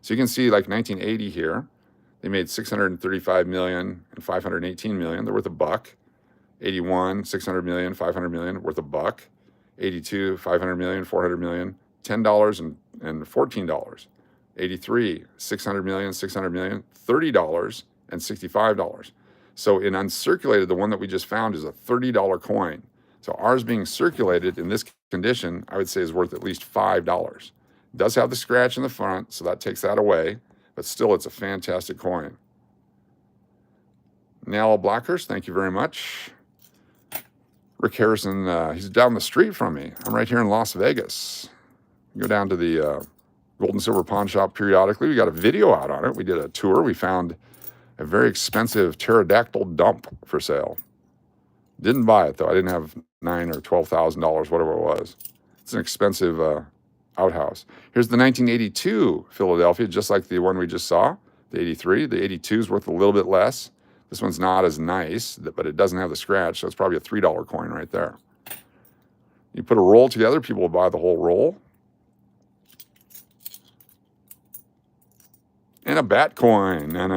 So you can see like 1980 here, they made 635 million and 518 million. They're worth $1. 81, 600 million, 500 million, worth $1. 82, 500 million, 400 million, $10 and $14. 83, 600 million, 600 million, $30 and $65. So in uncirculated, the one that we just found is a $30 coin. So ours being circulated in this condition, I would say is worth at least $5. It does have the scratch in the front, so that takes that away, but still it's a fantastic coin. Nell Blackhurst, thank you very much. Rick Harrison, he's down the street from me. I'm right here in Las Vegas. Go down to the Gold and Silver Pawn Shop periodically. We got a video out on it. We did a tour. We found a very expensive pterodactyl dump for sale. Didn't buy it though. I didn't have $9,000 or $12,000, whatever it was. It's an expensive outhouse. Here's the 1982 Philadelphia, just like the one we just saw, the 83. The 82 is worth a little bit less. This one's not as nice, but it doesn't have the scratch, so it's probably a $3 coin right there. You put a roll together, people will buy the whole roll. And a bat coin. A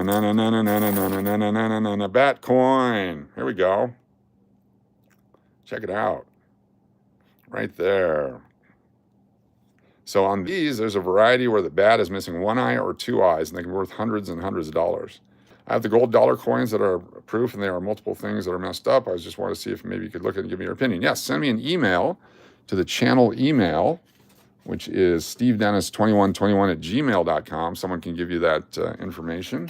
bat coin. Here we go. Check it out. Right there. So on these, there's a variety where the bat is missing one eye or two eyes, and they can be worth hundreds and hundreds of dollars. I have the gold dollar coins that are proof, and there are multiple things that are messed up. I just want to see if maybe you could look at it and give me your opinion. Yes, send me an email to the channel email, which is stevedennis2121@gmail.com. Someone can give you that information,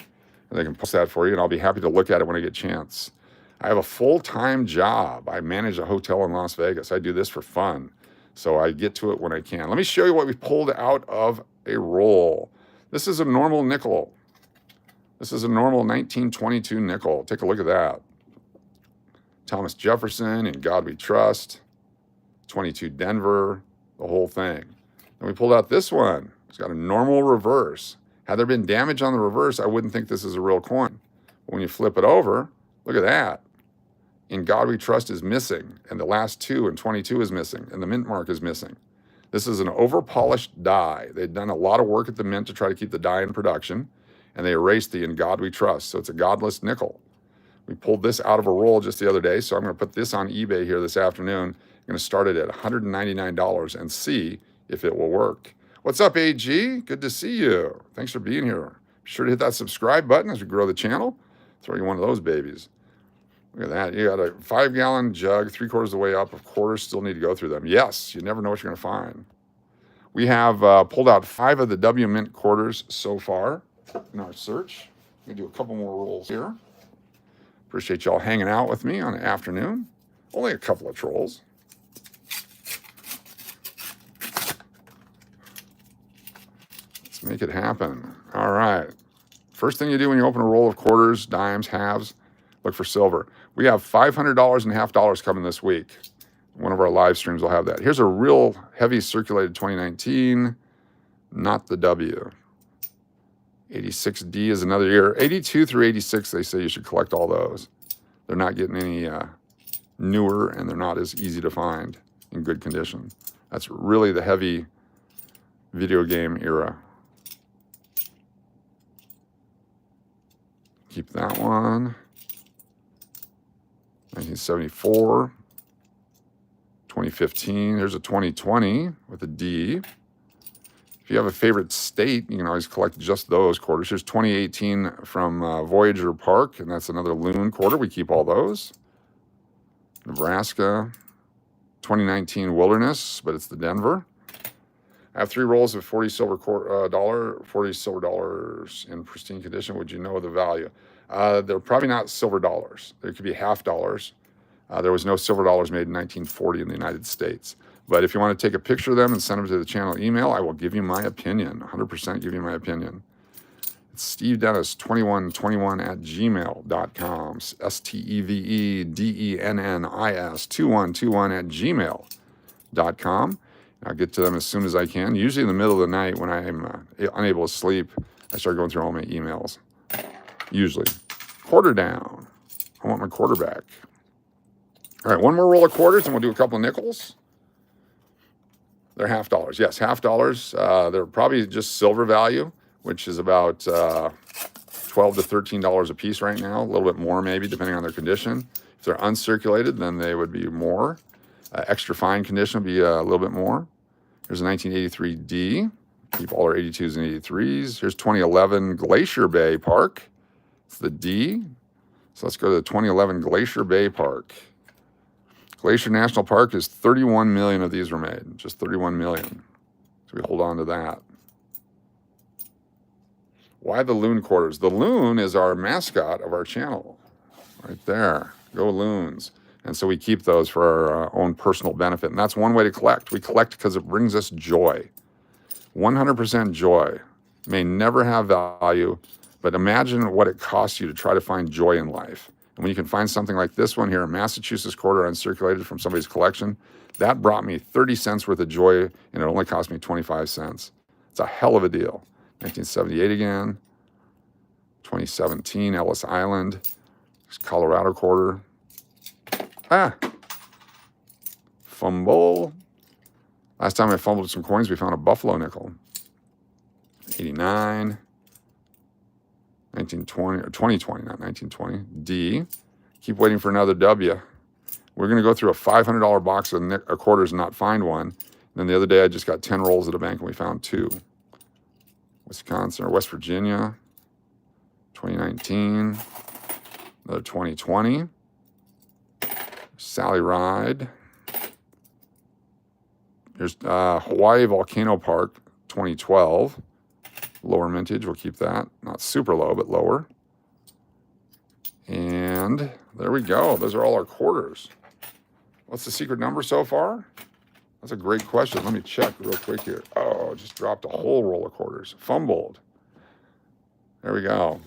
and they can post that for you, and I'll be happy to look at it when I get a chance. I have a full-time job. I manage a hotel in Las Vegas. I do this for fun, so I get to it when I can. Let me show you what we pulled out of a roll. This is a normal nickel. This is a normal 1922 nickel. Take a look at that. Thomas Jefferson, In God We Trust, 22 Denver, the whole thing. And we pulled out this one. It's got a normal reverse. Had there been damage on the reverse, I wouldn't think this is a real coin. But when you flip it over, look at that. In God We Trust is missing, and the last 2 and 22 is missing, and the mint mark is missing. This is an over-polished die. They'd done a lot of work at the mint to try to keep the die in production, and they erased the In God We Trust, so it's a godless nickel. We pulled this out of a roll just the other day, so I'm going to put this on eBay here this afternoon. I'm going to start it at $199 and see if it will work. What's up, AG? Good to see you. Thanks for being here. Be sure to hit that subscribe button as we grow the channel. Throw you one of those babies. Look at that. You got a 5-gallon jug, 3/4 of the way up. Of quarters, still need to go through them. Yes, you never know what you're going to find. We have pulled out 5 of the W Mint quarters so far in our search. We're going to do a couple more rolls here. Appreciate y'all hanging out with me on an afternoon. Only a couple of trolls. Let's make it happen. All right. First thing you do when you open a roll of quarters, dimes, halves, look for silver. We have $500 and half dollars coming this week. One of our live streams will have that. Here's a real heavy circulated 2019, not the W. 86D is another year. 82 through 86, they say you should collect all those. They're not getting any newer, and they're not as easy to find in good condition. That's really the heavy video game era. Keep that one. 1974. 2015. There's a 2020 with a D. If you have a favorite state, you can always collect just those quarters. Here's 2018 from Voyager Park, and that's another loon quarter. We keep all those. Nebraska. 2019 Wilderness, but it's the Denver. I have 3 rolls of 40 silver dollars in pristine condition. Would you know the value? They're probably not silver dollars. They could be half dollars. There was no silver dollars made in 1940 in the United States. But if you want to take a picture of them and send them to the channel email, I will give you my opinion, 100% give you my opinion. It's stevedennis2121@gmail.com, stevedennis2121@gmail.com. I'll get to them as soon as I can. Usually in the middle of the night when I'm unable to sleep, I start going through all my emails. Usually. Quarter down. I want my quarter back. All right, one more roll of quarters, and we'll do a couple of nickels. They're half dollars. Yes, half dollars. They're probably just silver value, which is about $12 to $13 a piece right now. A little bit more maybe, depending on their condition. If they're uncirculated, then they would be more. Extra fine condition would be a little bit more. Here's a 1983 D. Keep all our 82s and 83s. Here's 2011 Glacier Bay Park. It's the D. So let's go to the 2011 Glacier Bay Park. Glacier National Park is 31 million of these were made. Just 31 million. So we hold on to that. Why the loon quarters? The loon is our mascot of our channel. Right there. Go loons. And so we keep those for our own personal benefit. And that's one way to collect. We collect because it brings us joy. 100% joy. May never have value, but imagine what it costs you to try to find joy in life. And when you can find something like this one here, a Massachusetts quarter uncirculated from somebody's collection, that brought me 30 cents worth of joy, and it only cost me 25 cents. It's a hell of a deal. 1978 again. 2017, Ellis Island. This Colorado quarter. Ah, fumble. Last time I fumbled some coins, we found a Buffalo nickel. 89, 1920, or 2020, not 1920. D. Keep waiting for another W. We're going to go through a $500 box of quarters and not find one. And then the other day, I just got 10 rolls at a bank and we found 2. Wisconsin or West Virginia, 2019, another 2020. Sally Ride. Here's Hawaii Volcano Park, 2012. Lower mintage, we'll keep that. Not super low, but lower. And there we go. Those are all our quarters. What's the secret number so far? That's a great question. Let me check real quick here. Oh, just dropped a whole roll of quarters. Fumbled. There we go.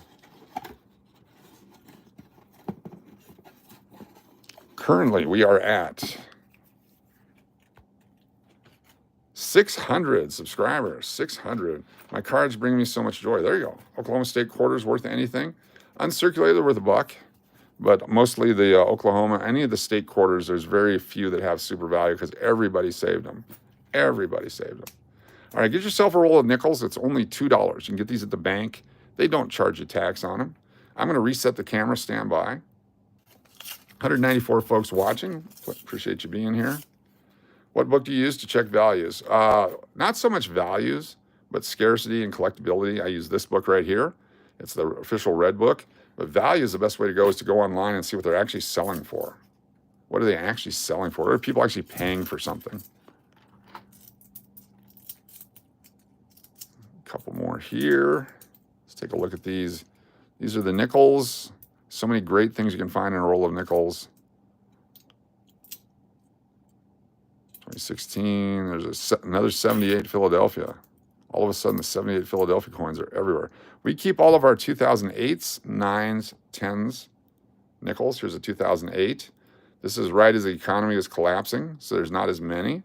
Currently, we are at 600 subscribers. 600. My cards bring me so much joy. There you go. Oklahoma State quarters worth anything. Uncirculated worth $1. But mostly the Oklahoma, any of the state quarters, there's very few that have super value because everybody saved them. Everybody saved them. All right, get yourself a roll of nickels. It's only $2. You can get these at the bank. They don't charge you tax on them. I'm going to reset the camera. Stand by. 194 folks watching. Appreciate you being here. What book do you use to check values? Not so much values, but scarcity and collectability. I use this book right here. It's the official red book. But value is the best way to go is to go online and see what they're actually selling for. What are they actually selling for? What are people actually paying for something? A couple more here. Let's take a look at these. These are the nickels. So many great things you can find in a roll of nickels. 2016, there's another 78 Philadelphia. All of a sudden, the 78 Philadelphia coins are everywhere. We keep all of our 2008s, 9s, 10s, nickels. Here's a 2008. This is right as the economy is collapsing, so there's not as many.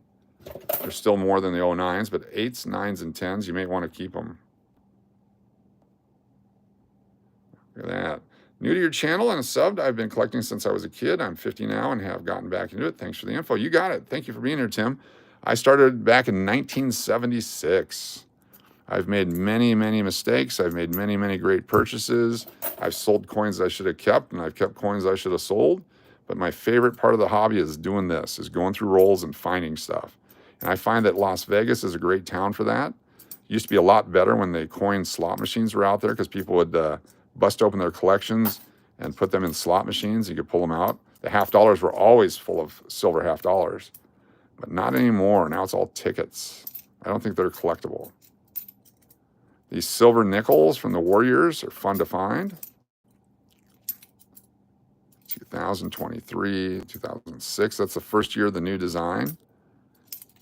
There's still more than the 09s, but 8s, 9s, and 10s, you may want to keep them. Look at that. New to your channel and a subbed, I've been collecting since I was a kid. I'm 50 now and have gotten back into it. Thanks for the info. You got it. Thank you for being here, Tim. I started back in 1976. I've made many, many mistakes. I've made many, many great purchases. I've sold coins I should have kept, and I've kept coins I should have sold. But my favorite part of the hobby is doing this, is going through rolls and finding stuff. And I find that Las Vegas is a great town for that. It used to be a lot better when the coin slot machines were out there because people would bust open their collections and put them in slot machines. You could pull them out. The $50 were always full of silver $50, but not anymore. Now it's all tickets. I don't think they're collectible. These silver nickels from the Warriors are fun to find. 2023, 2006. That's the first year of the new design.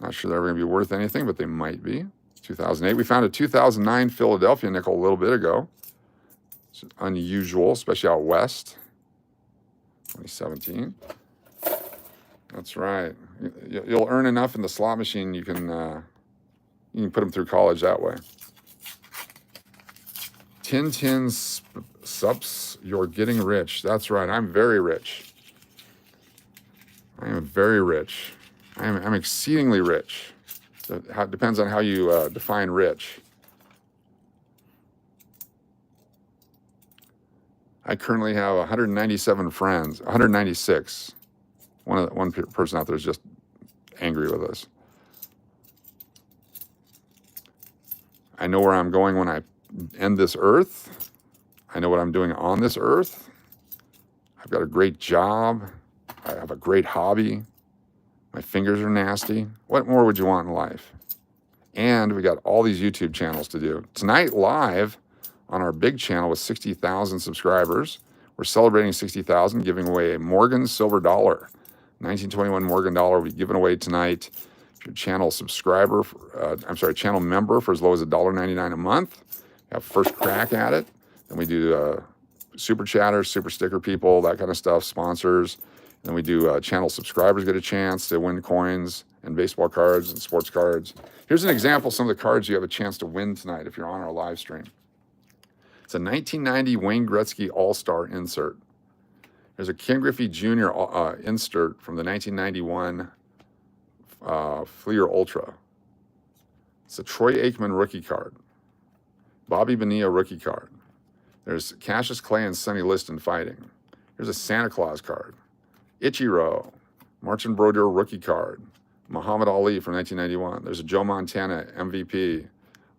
Not sure they're going to be worth anything, but they might be. 2008. We found a 2009 Philadelphia nickel a little bit ago. It's unusual, especially out west. 2017. That's right. You'll earn enough in the slot machine. You can put them through college that way. Tintin Sups, you're getting rich. That's right. I'm very rich. I am very rich. I'm exceedingly rich. It depends on how you define rich. I currently have 197 friends, 196. One person out there is just angry with us. I know where I'm going when I end this earth. I know what I'm doing on this earth. I've got a great job. I have a great hobby. My fingers are nasty. What more would you want in life? And we got all these YouTube channels to do. Tonight live on our big channel with 60,000 subscribers. We're celebrating 60,000, giving away a Morgan silver dollar. 1921 Morgan dollar will be given away tonight. If you're a channel subscriber, channel member for as low as $1.99 a month, you have first crack at it. Then we do super chatters, super sticker people, that kind of stuff, sponsors. Then we do channel subscribers get a chance to win coins and baseball cards and sports cards. Here's an example of some of the cards you have a chance to win tonight if you're on our live stream. It's a 1990 Wayne Gretzky All-Star insert. There's a Ken Griffey Jr. Insert from the 1991 Fleer Ultra. It's a Troy Aikman rookie card. Bobby Bonilla rookie card. There's Cassius Clay and Sonny Liston fighting. Here's a Santa Claus card. Ichiro, Martin Brodeur rookie card. Muhammad Ali from 1991. There's a Joe Montana MVP.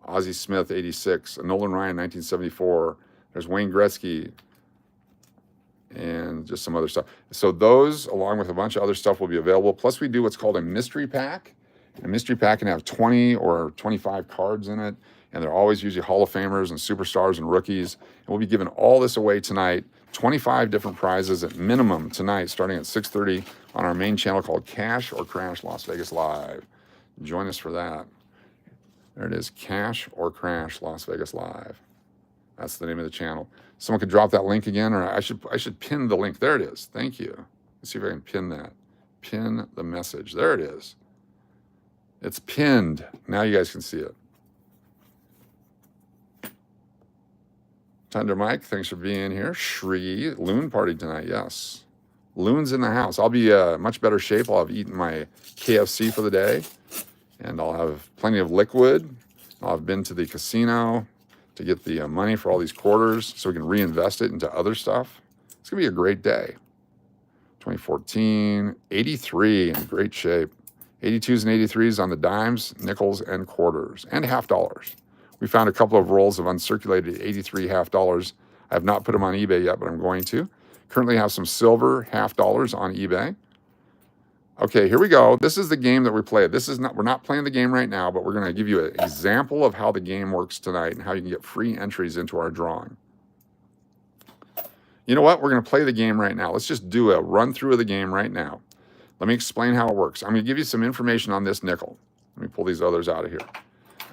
Ozzie Smith 86. A Nolan Ryan 1974. There's Wayne Gretzky. And just some other stuff. So those, along with a bunch of other stuff, will be available. Plus, we do what's called a mystery pack. A mystery pack can have 20 or 25 cards in it, and they're always usually Hall of Famers and superstars and rookies. And we'll be giving all this away tonight. 25 different prizes at minimum tonight, starting at 6:30 on our main channel called Cash or Crash Las Vegas Live. Join us for that. There it is, Cash or Crash Las Vegas Live. That's the name of the channel. Someone could drop that link again, or I should pin the link. There it is. Thank you. Let's see if I can pin that. Pin the message. There it is. It's pinned. Now you guys can see it. Thunder Mike, thanks for being here. Shri, Loon party tonight, yes. Loon's in the house. I'll be much better shape. I'll have eaten my KFC for the day, and I'll have plenty of liquid. I'll have been to the casino to get the money for all these quarters so we can reinvest it into other stuff. It's going to be a great day. 2014, 83 in great shape. 82s and 83s on the dimes, nickels, and quarters, and half dollars. We found a couple of rolls of uncirculated 83 half dollars. I have not put them on eBay yet, but I'm going to. Currently have some silver half dollars on eBay. Okay, here we go. This is the game that we played. We're not playing the game right now, but we're going to give you an example of how the game works tonight and how you can get free entries into our drawing. You know what? We're going to play the game right now. Let's just do a run through of the game right now. Let me explain how it works. I'm going to give you some information on this nickel. Let me pull these others out of here.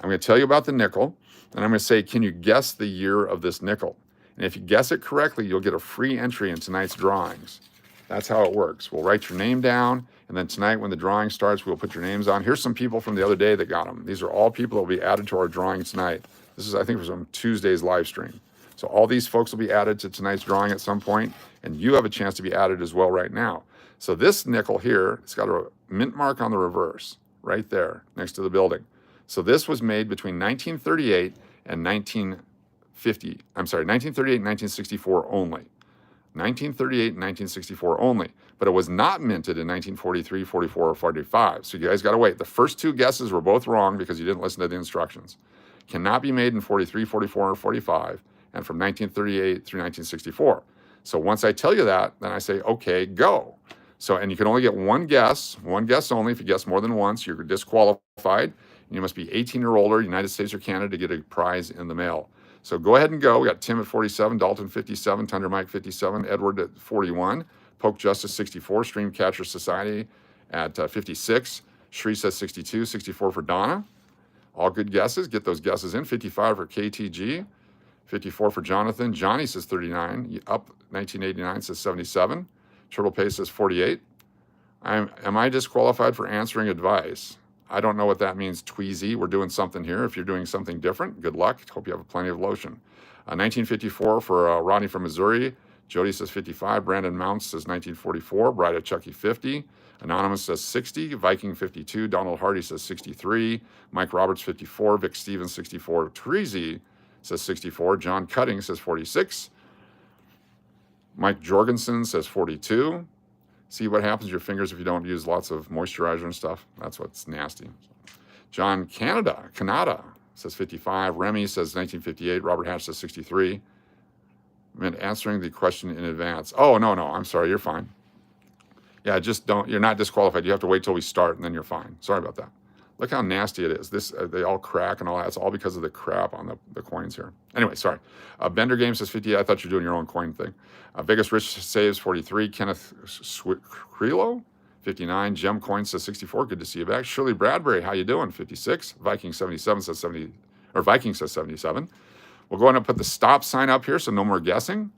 I'm going to tell you about the nickel, and I'm going to say, can you guess the year of this nickel? And if you guess it correctly, you'll get a free entry in tonight's drawings. That's how it works. We'll write your name down, and then tonight when the drawing starts, we'll put your names on. Here's some people from the other day that got them. These are all people that will be added to our drawing tonight. This is, I think, from Tuesday's live stream. So all these folks will be added to tonight's drawing at some point, and you have a chance to be added as well right now. So this nickel here, it's got a mint mark on the reverse, right there, next to the building. So this was made between 1938 and 1938 and 1964 only. 1938 and 1964 only. But it was not minted in 1943, 44, or 45. So you guys got to wait. The first two guesses were both wrong because you didn't listen to the instructions. Cannot be made in 43, 44, or 45, and from 1938 through 1964. So once I tell you that, then I say, okay, go. So, and you can only get one guess only. If you guess more than once, you're disqualified. You must be 18 or older, United States or Canada, to get a prize in the mail. So go ahead and go. We got Tim at 47, Dalton 57, Thunder Mike 57, Edward at 41, Poke Justice 64, Stream Catcher Society at 56, Shri says 62, 64 for Donna. All good guesses. Get those guesses in. 55 for KTG, 54 for Jonathan. Johnny says 39. Up 1989 says 77. Turtle Pace says 48. Am I disqualified for answering advice? I don't know what that means, Tweezy. We're doing something here. If you're doing something different, good luck. Hope you have plenty of lotion. 1954 for Ronnie from Missouri. Jody says 55. Brandon Mounts says 1944. Bride of Chucky 50. Anonymous says 60. Viking 52. Donald Hardy says 63. Mike Roberts 54. Vic Stevens 64. Treasy says 64. John Cutting says 46. Mike Jorgensen says 42. See what happens to your fingers if you don't use lots of moisturizer and stuff. That's what's nasty. John Canada says 55. Remy says 1958. Robert Hatch says 63. I meant answering the question in advance. Oh, no, I'm sorry. You're fine. Yeah, just don't. You're not disqualified. You have to wait till we start, and then you're fine. Sorry about that. Look how nasty it is. This they all crack and all that. It's all because of the crap on the coins here. Anyway, sorry. Bender Game says 50. I thought you were doing your own coin thing. Vegas Rich saves 43. Kenneth Crelo 59. Gem Coin says 64. Good to see you back. Shirley Bradbury, how you doing? 56. Viking 77 says 70. Or Viking says 77. We'll go ahead and put the stop sign up here, so no more guessing.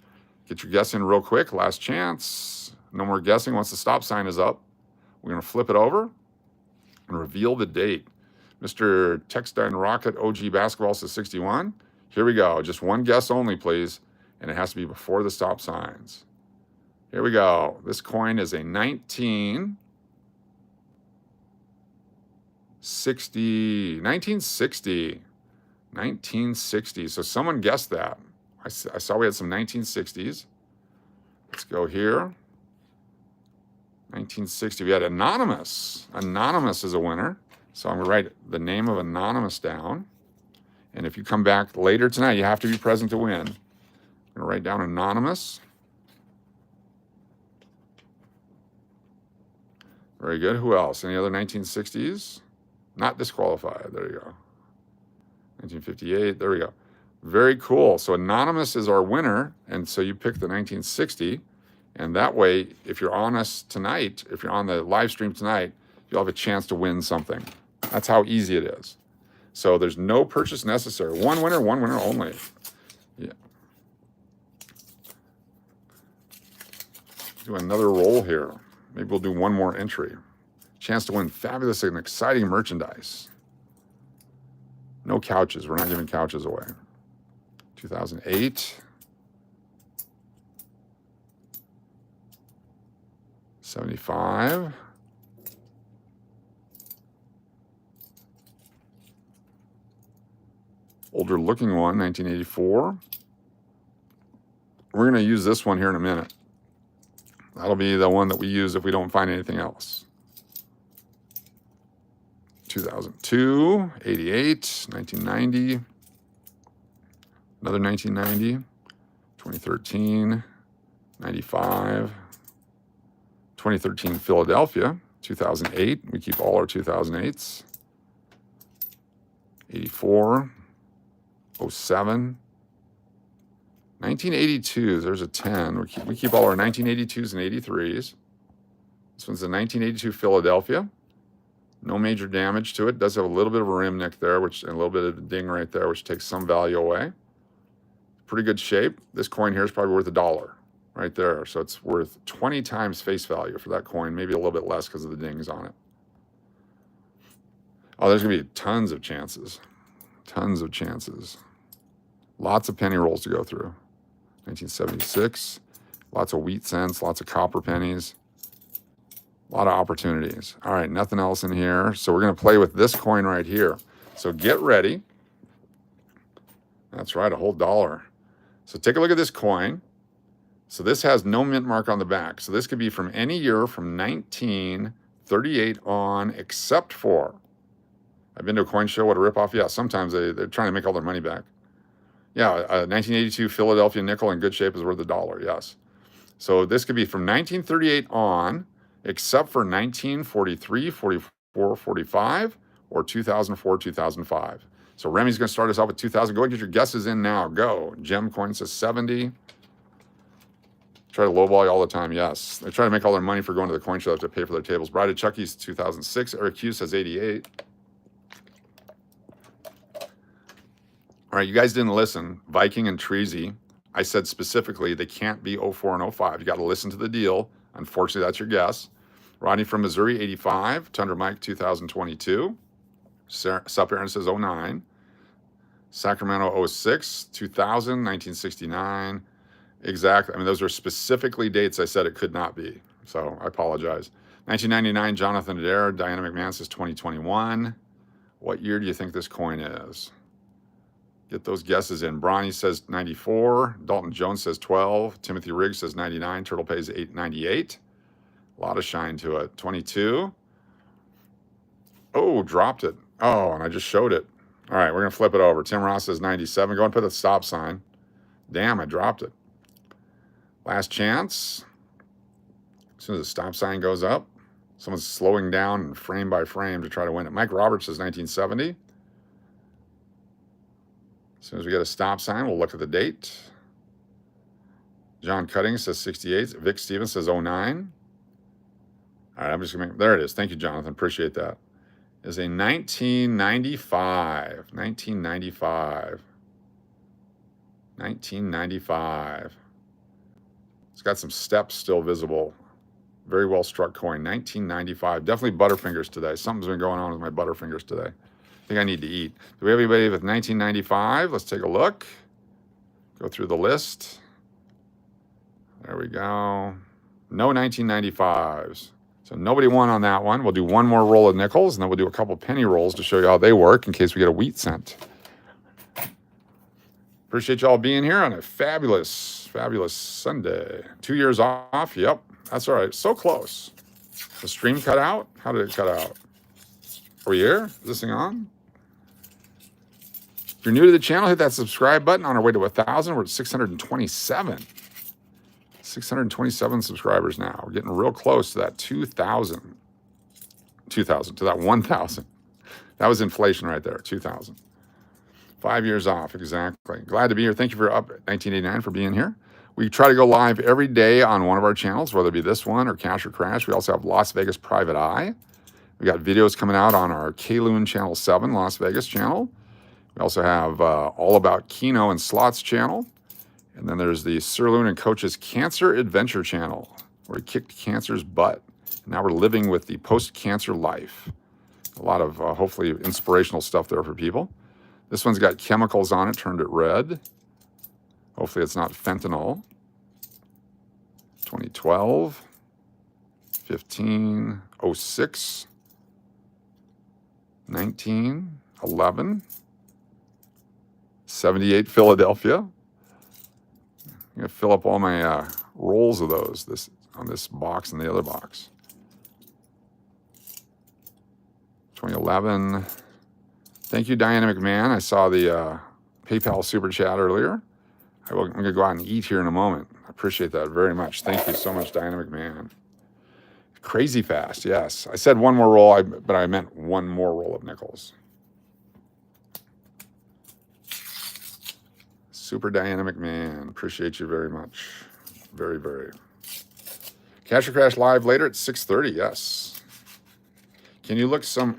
Get your guess in real quick. Last chance. No more guessing once the stop sign is up. We're going to flip it over and reveal the date. Mr. Textine Rocket OG Basketball says 61. Here we go. Just one guess only, please. And it has to be before the stop signs. Here we go. This coin is a 1960. So someone guessed that. I saw we had some 1960s. Let's go here. 1960. We had Anonymous. Anonymous is a winner. So I'm going to write the name of Anonymous down. And if you come back later tonight, you have to be present to win. I'm going to write down Anonymous. Very good. Who else? Any other 1960s? Not disqualified. There you go. 1958. There we go. Very cool. So Anonymous is our winner. And so you pick the 1960. And that way, if you're on us tonight, if you're on the live stream tonight, you'll have a chance to win something. That's how easy it is. So there's no purchase necessary. One winner only. Yeah. Do another roll here. Maybe we'll do one more entry. Chance to win fabulous and exciting merchandise. No couches. We're not giving couches away. 2008. 75. Older looking one, 1984. We're going to use this one here in a minute. That'll be the one that we use if we don't find anything else. 2002, 88, 1990, another 1990, 2013, 95, 2013 Philadelphia, 2008. We keep all our 2008s. 84, 07, 1982. There's a 10. We keep all our 1982s and 83s. This one's a 1982 Philadelphia. No major damage to it. Does have a little bit of a rim nick there, and a little bit of a ding right there, which takes some value away. Pretty good shape. This coin here is probably worth $1 right there. So it's worth 20 times face value for that coin, maybe a little bit less because of the dings on it. Oh, there's going to be tons of chances. Tons of chances. Lots of penny rolls to go through. 1976. Lots of wheat cents, lots of copper pennies. A lot of opportunities. All right, nothing else in here. So we're going to play with this coin right here. So get ready. That's right, a whole $1. So take a look at this coin. So this has no mint mark on the back. So this could be from any year from 1938 on, except for, I've been to a coin show, what a ripoff. Yeah, sometimes they're trying to make all their money back. Yeah, 1982 Philadelphia nickel in good shape is worth $1, yes. So this could be from 1938 on, except for 1943, 44, 45, or 2004, 2005. So Remy's going to start us off with 2000. Go ahead and get your guesses in now. Go. Gem coin says 70. Try to lowball you all the time. Yes. They try to make all their money for going to the coin show. They have to pay for their tables. Bride of Chucky's 2006. Eric Hughes says 88. All right, you guys didn't listen. Viking and Treasy, I said specifically they can't be 04 and 05. You got to listen to the deal. Unfortunately, that's your guess. Rodney from Missouri, 85. Tundra Mike, 2022. Sup Aaron says 09. Sacramento, 06. 2000, 1969. Exactly. I mean, those are specifically dates I said it could not be. So I apologize. 1999, Jonathan Adair. Diana McMahon says 2021. What year do you think this coin is? Get those guesses in. Bronny says 94. Dalton Jones says 12. Timothy Riggs says 99. Turtle pays 898. A lot of shine to it. 22. Oh, dropped it. Oh, and I just showed it. All right, we're going to flip it over. Tim Ross says 97. Go and put the stop sign. Damn, I dropped it. Last chance. As soon as the stop sign goes up, someone's slowing down frame by frame to try to win it. Mike Roberts says 1970. As soon as we get a stop sign, we'll look at the date. John Cutting says 68. Vic Stevens says 09. All right, I'm just going to there it is. Thank you, Jonathan. Appreciate that. Is a 1995. 1995. 1995. It's got some steps still visible. Very well struck coin. 1995. Definitely Butterfingers today. Something's been going on with my Butterfingers today. I think I need to eat. Do we have anybody with 1995? Let's take a look. Go through the list. There we go. No 1995s. So nobody won on that one. We'll do one more roll of nickels, and then we'll do a couple penny rolls to show you how they work in case we get a wheat cent. Appreciate y'all being here on a fabulous, fabulous Sunday. 2 years off. Yep, that's all right. So close. The stream cut out? How did it cut out? Are we here? Is this thing on? If you're new to the channel, hit that subscribe button. On our way to 1,000. We're at 627. 627 subscribers now. We're getting real close to that 2,000. 2,000, to that 1,000. That was inflation right there, 2,000. 5 years off, exactly. Glad to be here. Thank you for up 1989 for being here. We try to go live every day on one of our channels, whether it be this one or Cash or Crash. We also have Las Vegas Private Eye. We got videos coming out on our Kaloon Channel 7 Las Vegas channel. We also have All About Keno and Slots channel. And then there's the Sirloon and Coach's Cancer Adventure channel, where he kicked cancer's butt. And now we're living with the post-cancer life. A lot of hopefully inspirational stuff there for people. This one's got chemicals on it, turned it red. Hopefully it's not fentanyl. 2012, 15, 06, 19, 11, 78 Philadelphia. I'm gonna fill up all my rolls of those on this box and the other box. 2011. Thank you, Diana McMahon. I saw the PayPal super chat earlier. I'm gonna go out and eat here in a moment. I appreciate that very much. Thank you so much, Diana McMahon. Crazy fast, yes. I said one more roll, but I meant one more roll of nickels. Super Diana McMahon, appreciate you very much. Very, very. Cash or Crash live later at 6:30, yes. Can you look some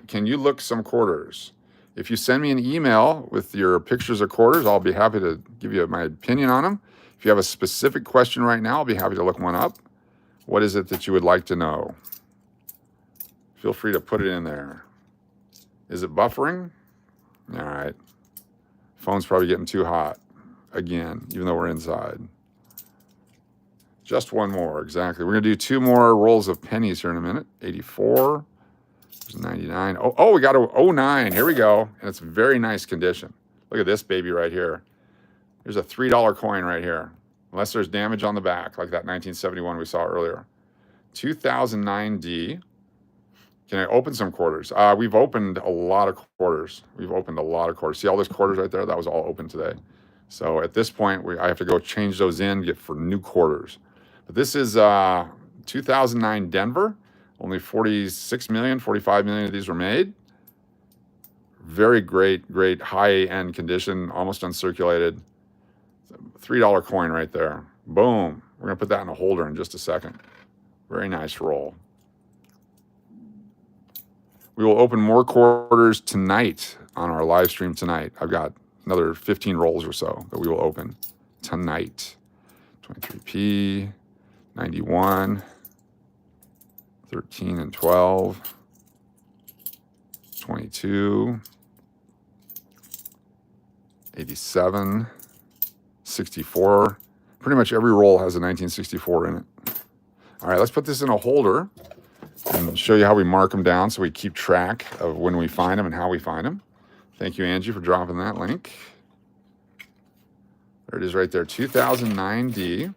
quarters? If you send me an email with your pictures of quarters, I'll be happy to give you my opinion on them. If you have a specific question right now, I'll be happy to look one up. What is it that you would like to know? Feel free to put it in there. Is it buffering? All right. Phone's probably getting too hot again, even though we're inside. Just one more, exactly. We're going to do two more rolls of pennies here in a minute. 84. 99. Oh, we got a 09. Here we go. And it's very nice condition. Look at this baby right here. There's a $3 coin right here. Unless there's damage on the back, like that 1971 we saw earlier. 2009D. Can I open some quarters? We've opened a lot of quarters. See all those quarters right there? That was all open today. So at this point, I have to go change those in, get for new quarters. But this is 2009 Denver. Only 46 million, 45 million of these were made. Very great high-end condition, almost uncirculated. $3 coin right there. Boom. We're going to put that in a holder in just a second. Very nice roll. We will open more quarters tonight on our live stream tonight. I've got another 15 rolls or so that we will open tonight. 23P, 91. 13 and 12, 22, 87, 64. Pretty much every roll has a 1964 in it. All right, let's put this in a holder and show you how we mark them down so we keep track of when we find them and how we find them. Thank you, Angie, for dropping that link. There it is right there, 2009D.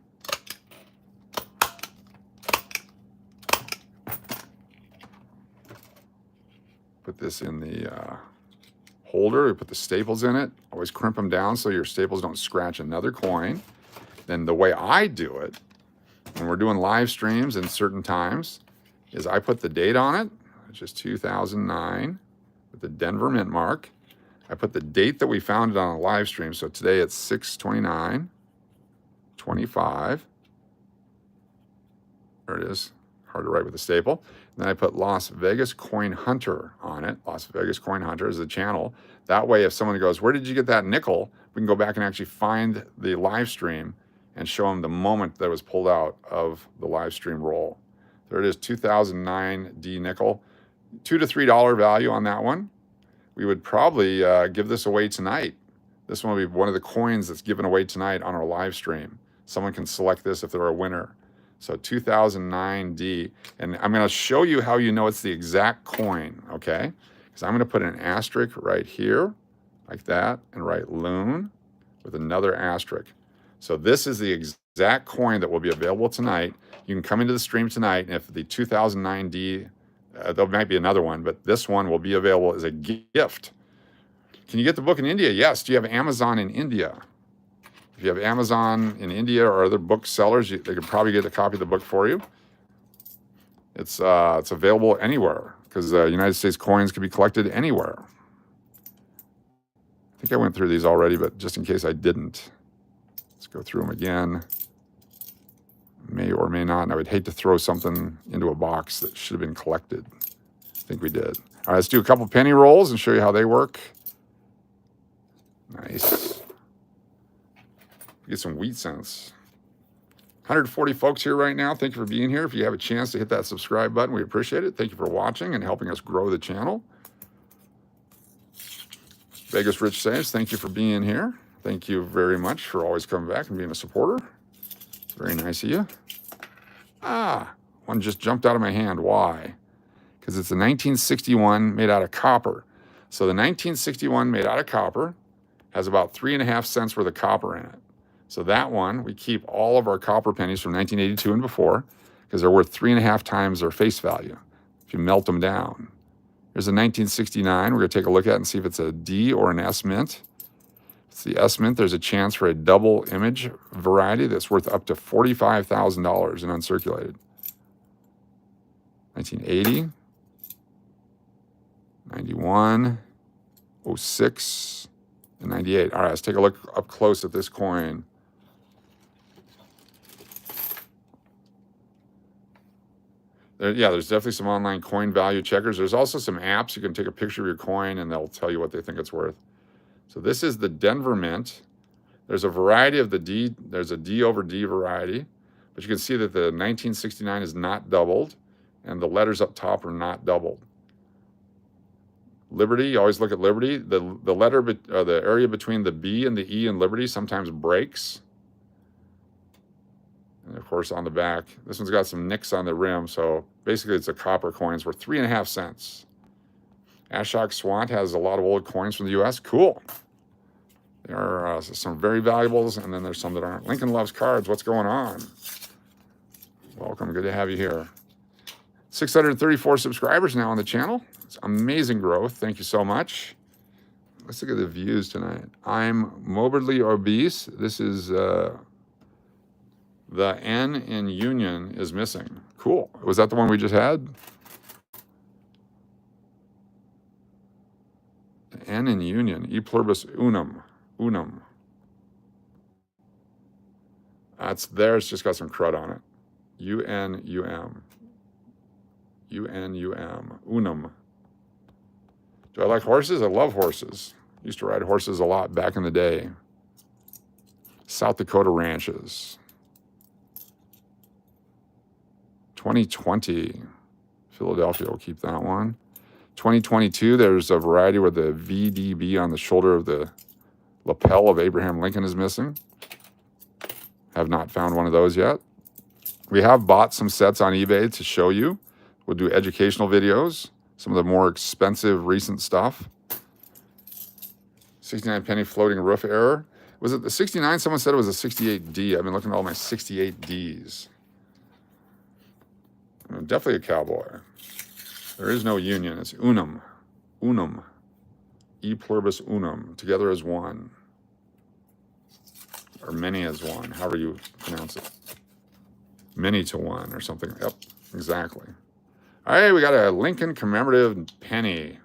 Put this in the holder. We put the staples in it. Always crimp them down so your staples don't scratch another coin. Then the way I do it, when we're doing live streams in certain times, is I put the date on it, which is 2009, with the Denver mint mark. I put the date that we found it on a live stream. So today it's 6/29/25. There it is. Hard to write with a staple. And then I put Las Vegas Coin Hunter on it. Las Vegas Coin Hunter is the channel. That way, if someone goes, where did you get that nickel? We can go back and actually find the live stream and show them the moment that was pulled out of the live stream roll. There it is, 2009 D nickel. $2 to $3 value on that one. We would probably give this away tonight. This one will be one of the coins that's given away tonight on our live stream. Someone can select this if they're a winner. So 2009D. And I'm going to show you how you know it's the exact coin, okay? Because I'm going to put an asterisk right here, like that, and write loon with another asterisk. So this is the exact coin that will be available tonight. You can come into the stream tonight, and if the 2009D, there might be another one, but this one will be available as a gift. Can you get the book in India? Yes. Do you have Amazon in India? If you have Amazon in India or other booksellers, they could probably get a copy of the book for you. It's available anywhere because United States coins can be collected anywhere. I think I went through these already, but just in case I didn't, let's go through them again. May or may not, and I would hate to throw something into a box that should have been collected. I think we did. All right, let's do a couple penny rolls and show you how they work. Nice. Get some wheat cents. 140 folks here right now. Thank you for being here. If you have a chance to hit that subscribe button, we appreciate it. Thank you for watching and helping us grow the channel. Vegas Rich says, thank you for being here. Thank you very much for always coming back and being a supporter. It's very nice of you. One just jumped out of my hand. Why? Because it's a 1961 made out of copper. So the 1961 made out of copper has about 3.5 cents worth of copper in it. So that one, we keep all of our copper pennies from 1982 and before because they're worth 3.5 times their face value if you melt them down. Here's a 1969 we're going to take a look at and see if it's a D or an S mint. If it's the S mint, there's a chance for a double image variety that's worth up to $45,000 in uncirculated. 1980, 91, 06, and 98. All right, let's take a look up close at this coin. There's definitely some online coin value checkers. There's also some apps. You can take a picture of your coin and they'll tell you what they think it's worth. So this is the Denver Mint. There's a variety of the D. There's a D over D variety, but you can see that the 1969 is not doubled and the letters up top are not doubled. Liberty, you always look at Liberty. The letter, the area between the B and the E in Liberty sometimes breaks. And of course, on the back, this one's got some nicks on the rim. So basically, it's a copper coin. It's worth 3.5 cents. Ashok Swant has a lot of old coins from the U.S. Cool. There are some very valuables, and then there's some that aren't. Lincoln loves cards. What's going on? Welcome. Good to have you here. 634 subscribers now on the channel. It's amazing growth. Thank you so much. Let's look at the views tonight. I'm morbidly obese. This is the N in union is missing. Cool. Was that the one we just had? The N in union. E pluribus unum. Unum. That's there. It's just got some crud on it. U-N-U-M. U-N-U-M. Unum. Do I like horses? I love horses. Used to ride horses a lot back in the day. South Dakota ranches. 2020. Philadelphia will keep that one. 2022, there's a variety where the VDB on the shoulder of the lapel of Abraham Lincoln is missing. Have not found one of those yet. We have bought some sets on eBay to show you. We'll do educational videos, some of the more expensive recent stuff. 69 penny floating roof error. Was it the 69? Someone said it was a 68D. I've been looking at all my 68Ds. Definitely a cowboy. There is no union. It's unum. Unum. E pluribus unum. Together as one. Or many as one. However you pronounce it. Many to one or something. Yep, exactly. All right, we got a Lincoln commemorative penny.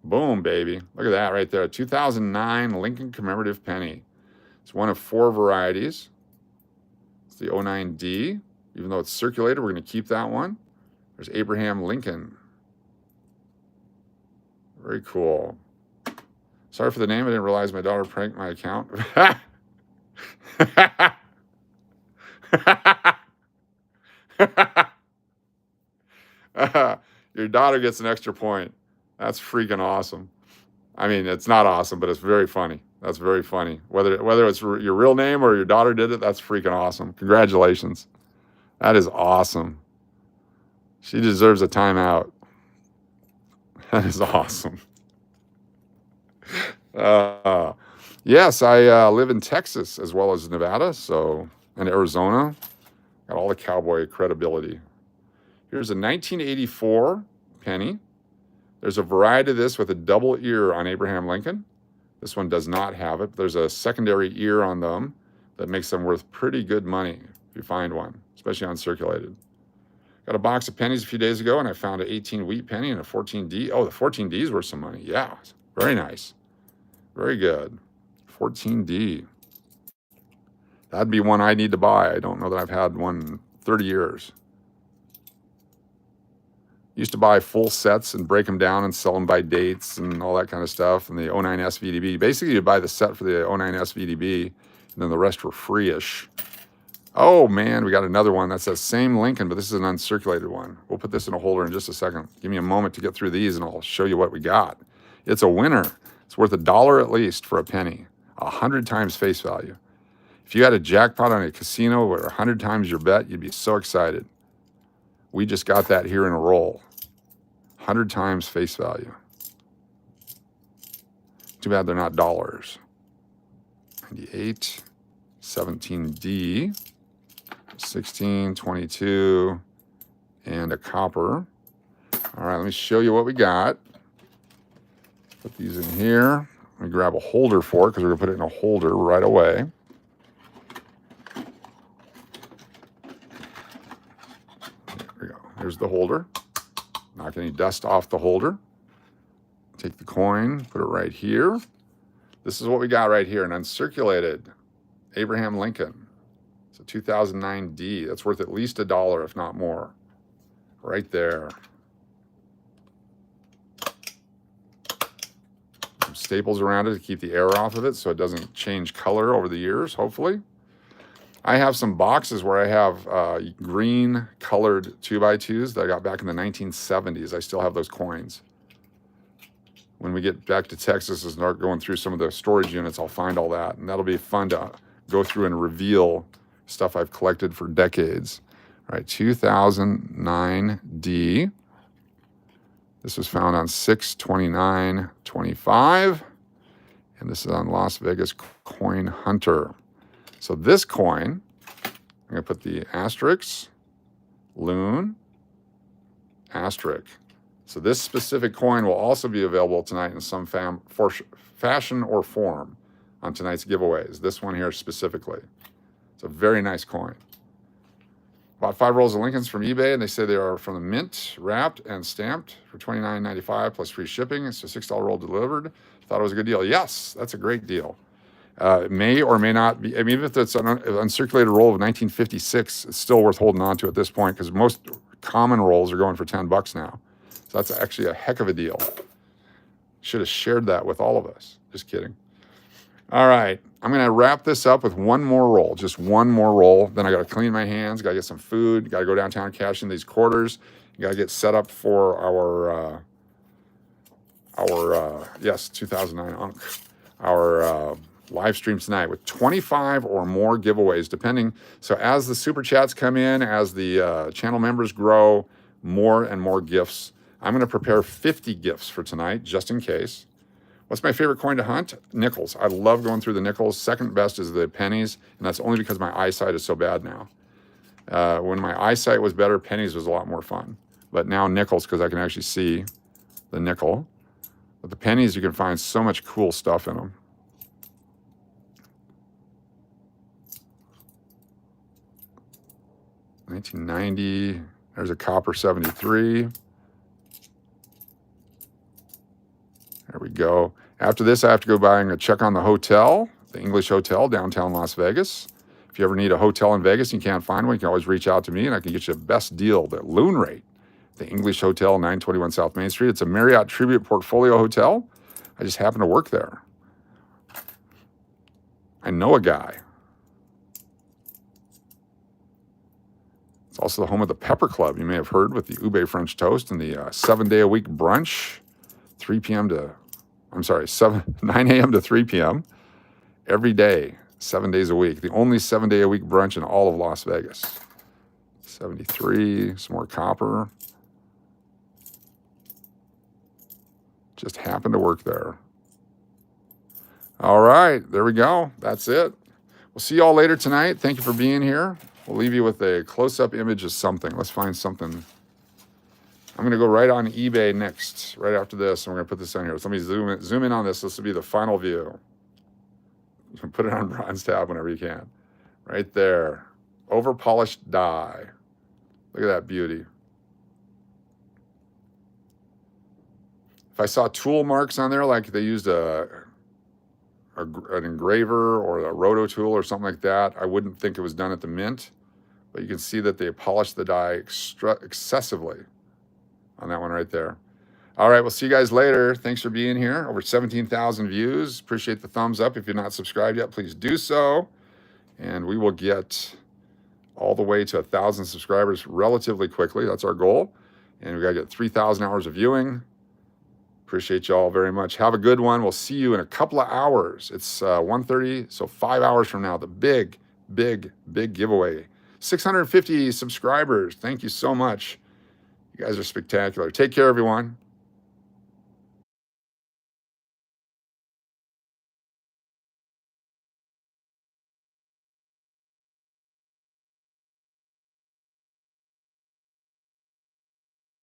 Boom, baby. Look at that right there. 2009 Lincoln commemorative penny. It's one of 4 varieties. It's the 09D. Even though it's circulated, we're going to keep that one. There's Abraham Lincoln. Very cool. Sorry for the name. I didn't realize my daughter pranked my account. Your daughter gets an extra point. That's freaking awesome. I mean, it's not awesome, but it's very funny. That's very funny. Whether it's your real name or your daughter did it, that's freaking awesome. Congratulations. That is awesome. She deserves a timeout. That is awesome. Yes, I live in Texas as well as Nevada, so, and Arizona. Got all the cowboy credibility. Here's a 1984 penny. There's a variety of this with a double ear on Abraham Lincoln. This one does not have it. There's a secondary ear on them that makes them worth pretty good money if you find one, especially uncirculated. Got a box of pennies a few days ago, and I found an 18 wheat penny and a 14D. Oh, the 14D is worth some money. Yeah, very nice. Very good. 14D. That'd be one I need to buy. I don't know that I've had one in 30 years. Used to buy full sets and break them down and sell them by dates and all that kind of stuff. And the 09 SVDB. Basically, you buy the set for the 09 SVDB, and then the rest were free-ish. Oh, man, we got another one. That's that same Lincoln, but this is an uncirculated one. We'll put this in a holder in just a second. Give me a moment to get through these, and I'll show you what we got. It's a winner. It's worth $1 at least for a penny. 100 times face value. If you had a jackpot on a casino where 100 times your bet, you'd be so excited. We just got that here in a roll. 100 times face value. Too bad they're not dollars. 98, 17D, 16, 22, and a copper. All right, let me show you what we got. Put these in here. Let me grab a holder for it because we're going to put it in a holder right away. There we go. Here's the holder. Knock any dust off the holder. Take the coin, put it right here. This is what we got right here, an uncirculated Abraham Lincoln. It's a 2009 D. That's worth at least $1, if not more. Right there. Some staples around it to keep the air off of it so it doesn't change color over the years, hopefully. I have some boxes where I have green colored 2x2s that I got back in the 1970s. I still have those coins. When we get back to Texas and start going through some of the storage units, I'll find all that. And that'll be fun to go through and reveal stuff I've collected for decades. All right, 2009D. This was found on 6/29/25. And this is on Las Vegas Coin Hunter. So this coin, I'm going to put the asterisk, loon, asterisk. So this specific coin will also be available tonight in some fashion or form on tonight's giveaways. This one here specifically. It's a very nice coin. Bought 5 rolls of Lincolns from eBay, and they say they are from the mint, wrapped, and stamped for $29.95 plus free shipping. It's a $6 roll delivered. Thought it was a good deal. Yes, that's a great deal. It may or may not be. I mean, even if it's an uncirculated roll of 1956, it's still worth holding on to at this point because most common rolls are going for $10 now. So that's actually a heck of a deal. Should have shared that with all of us. Just kidding. All right. I'm going to wrap this up with one more roll, just one more roll. Then I got to clean my hands, got to get some food, got to go downtown and cash in these quarters. Got to get set up for our 2009 UNC, our live stream tonight with 25 or more giveaways, depending. So as the super chats come in, as the channel members grow, more and more gifts. I'm going to prepare 50 gifts for tonight, just in case. What's my favorite coin to hunt? Nickels. I love going through the nickels. Second best is the pennies, and that's only because my eyesight is so bad now. When my eyesight was better, pennies was a lot more fun. But now nickels, because I can actually see the nickel. But the pennies, you can find so much cool stuff in them. $19.90. There's a copper 73. There we go. After this, I have to go by and check on the hotel, the English Hotel, downtown Las Vegas. If you ever need a hotel in Vegas and you can't find one, you can always reach out to me and I can get you the best deal, the loon rate. The English Hotel, 921 South Main Street. It's a Marriott Tribute Portfolio Hotel. I just happen to work there. I know a guy. It's also the home of the Pepper Club, you may have heard, with the ube French toast and the 7-day-a-week brunch, 9 a.m. to 3 p.m. every day, 7 days a week. The only 7-day-a-week brunch in all of Las Vegas. 73, some more copper. Just happened to work there. All right, there we go. That's it. We'll see y'all later tonight. Thank you for being here. We'll leave you with a close-up image of something. Let's find something. I'm going to go right on eBay next, right after this, and we're going to put this on here. So let me zoom in on this. This will be the final view. You can put it on bronze tab whenever you can. Right there. Over-polished die. Look at that beauty. If I saw tool marks on there, like they used an engraver or a roto tool or something like that, I wouldn't think it was done at the mint. But you can see that they polished the die excessively on that one right there. All right, we'll see you guys later. Thanks for being here. Over 17,000 views. Appreciate the thumbs up. If you're not subscribed yet, please do so. And we will get all the way to 1,000 subscribers relatively quickly. That's our goal. And we got to get 3,000 hours of viewing. Appreciate y'all very much. Have a good one. We'll see you in a couple of hours. It's 1:30, so 5 hours from now, the big giveaway. 650 subscribers. Thank you so much. You guys are spectacular. Take care, everyone.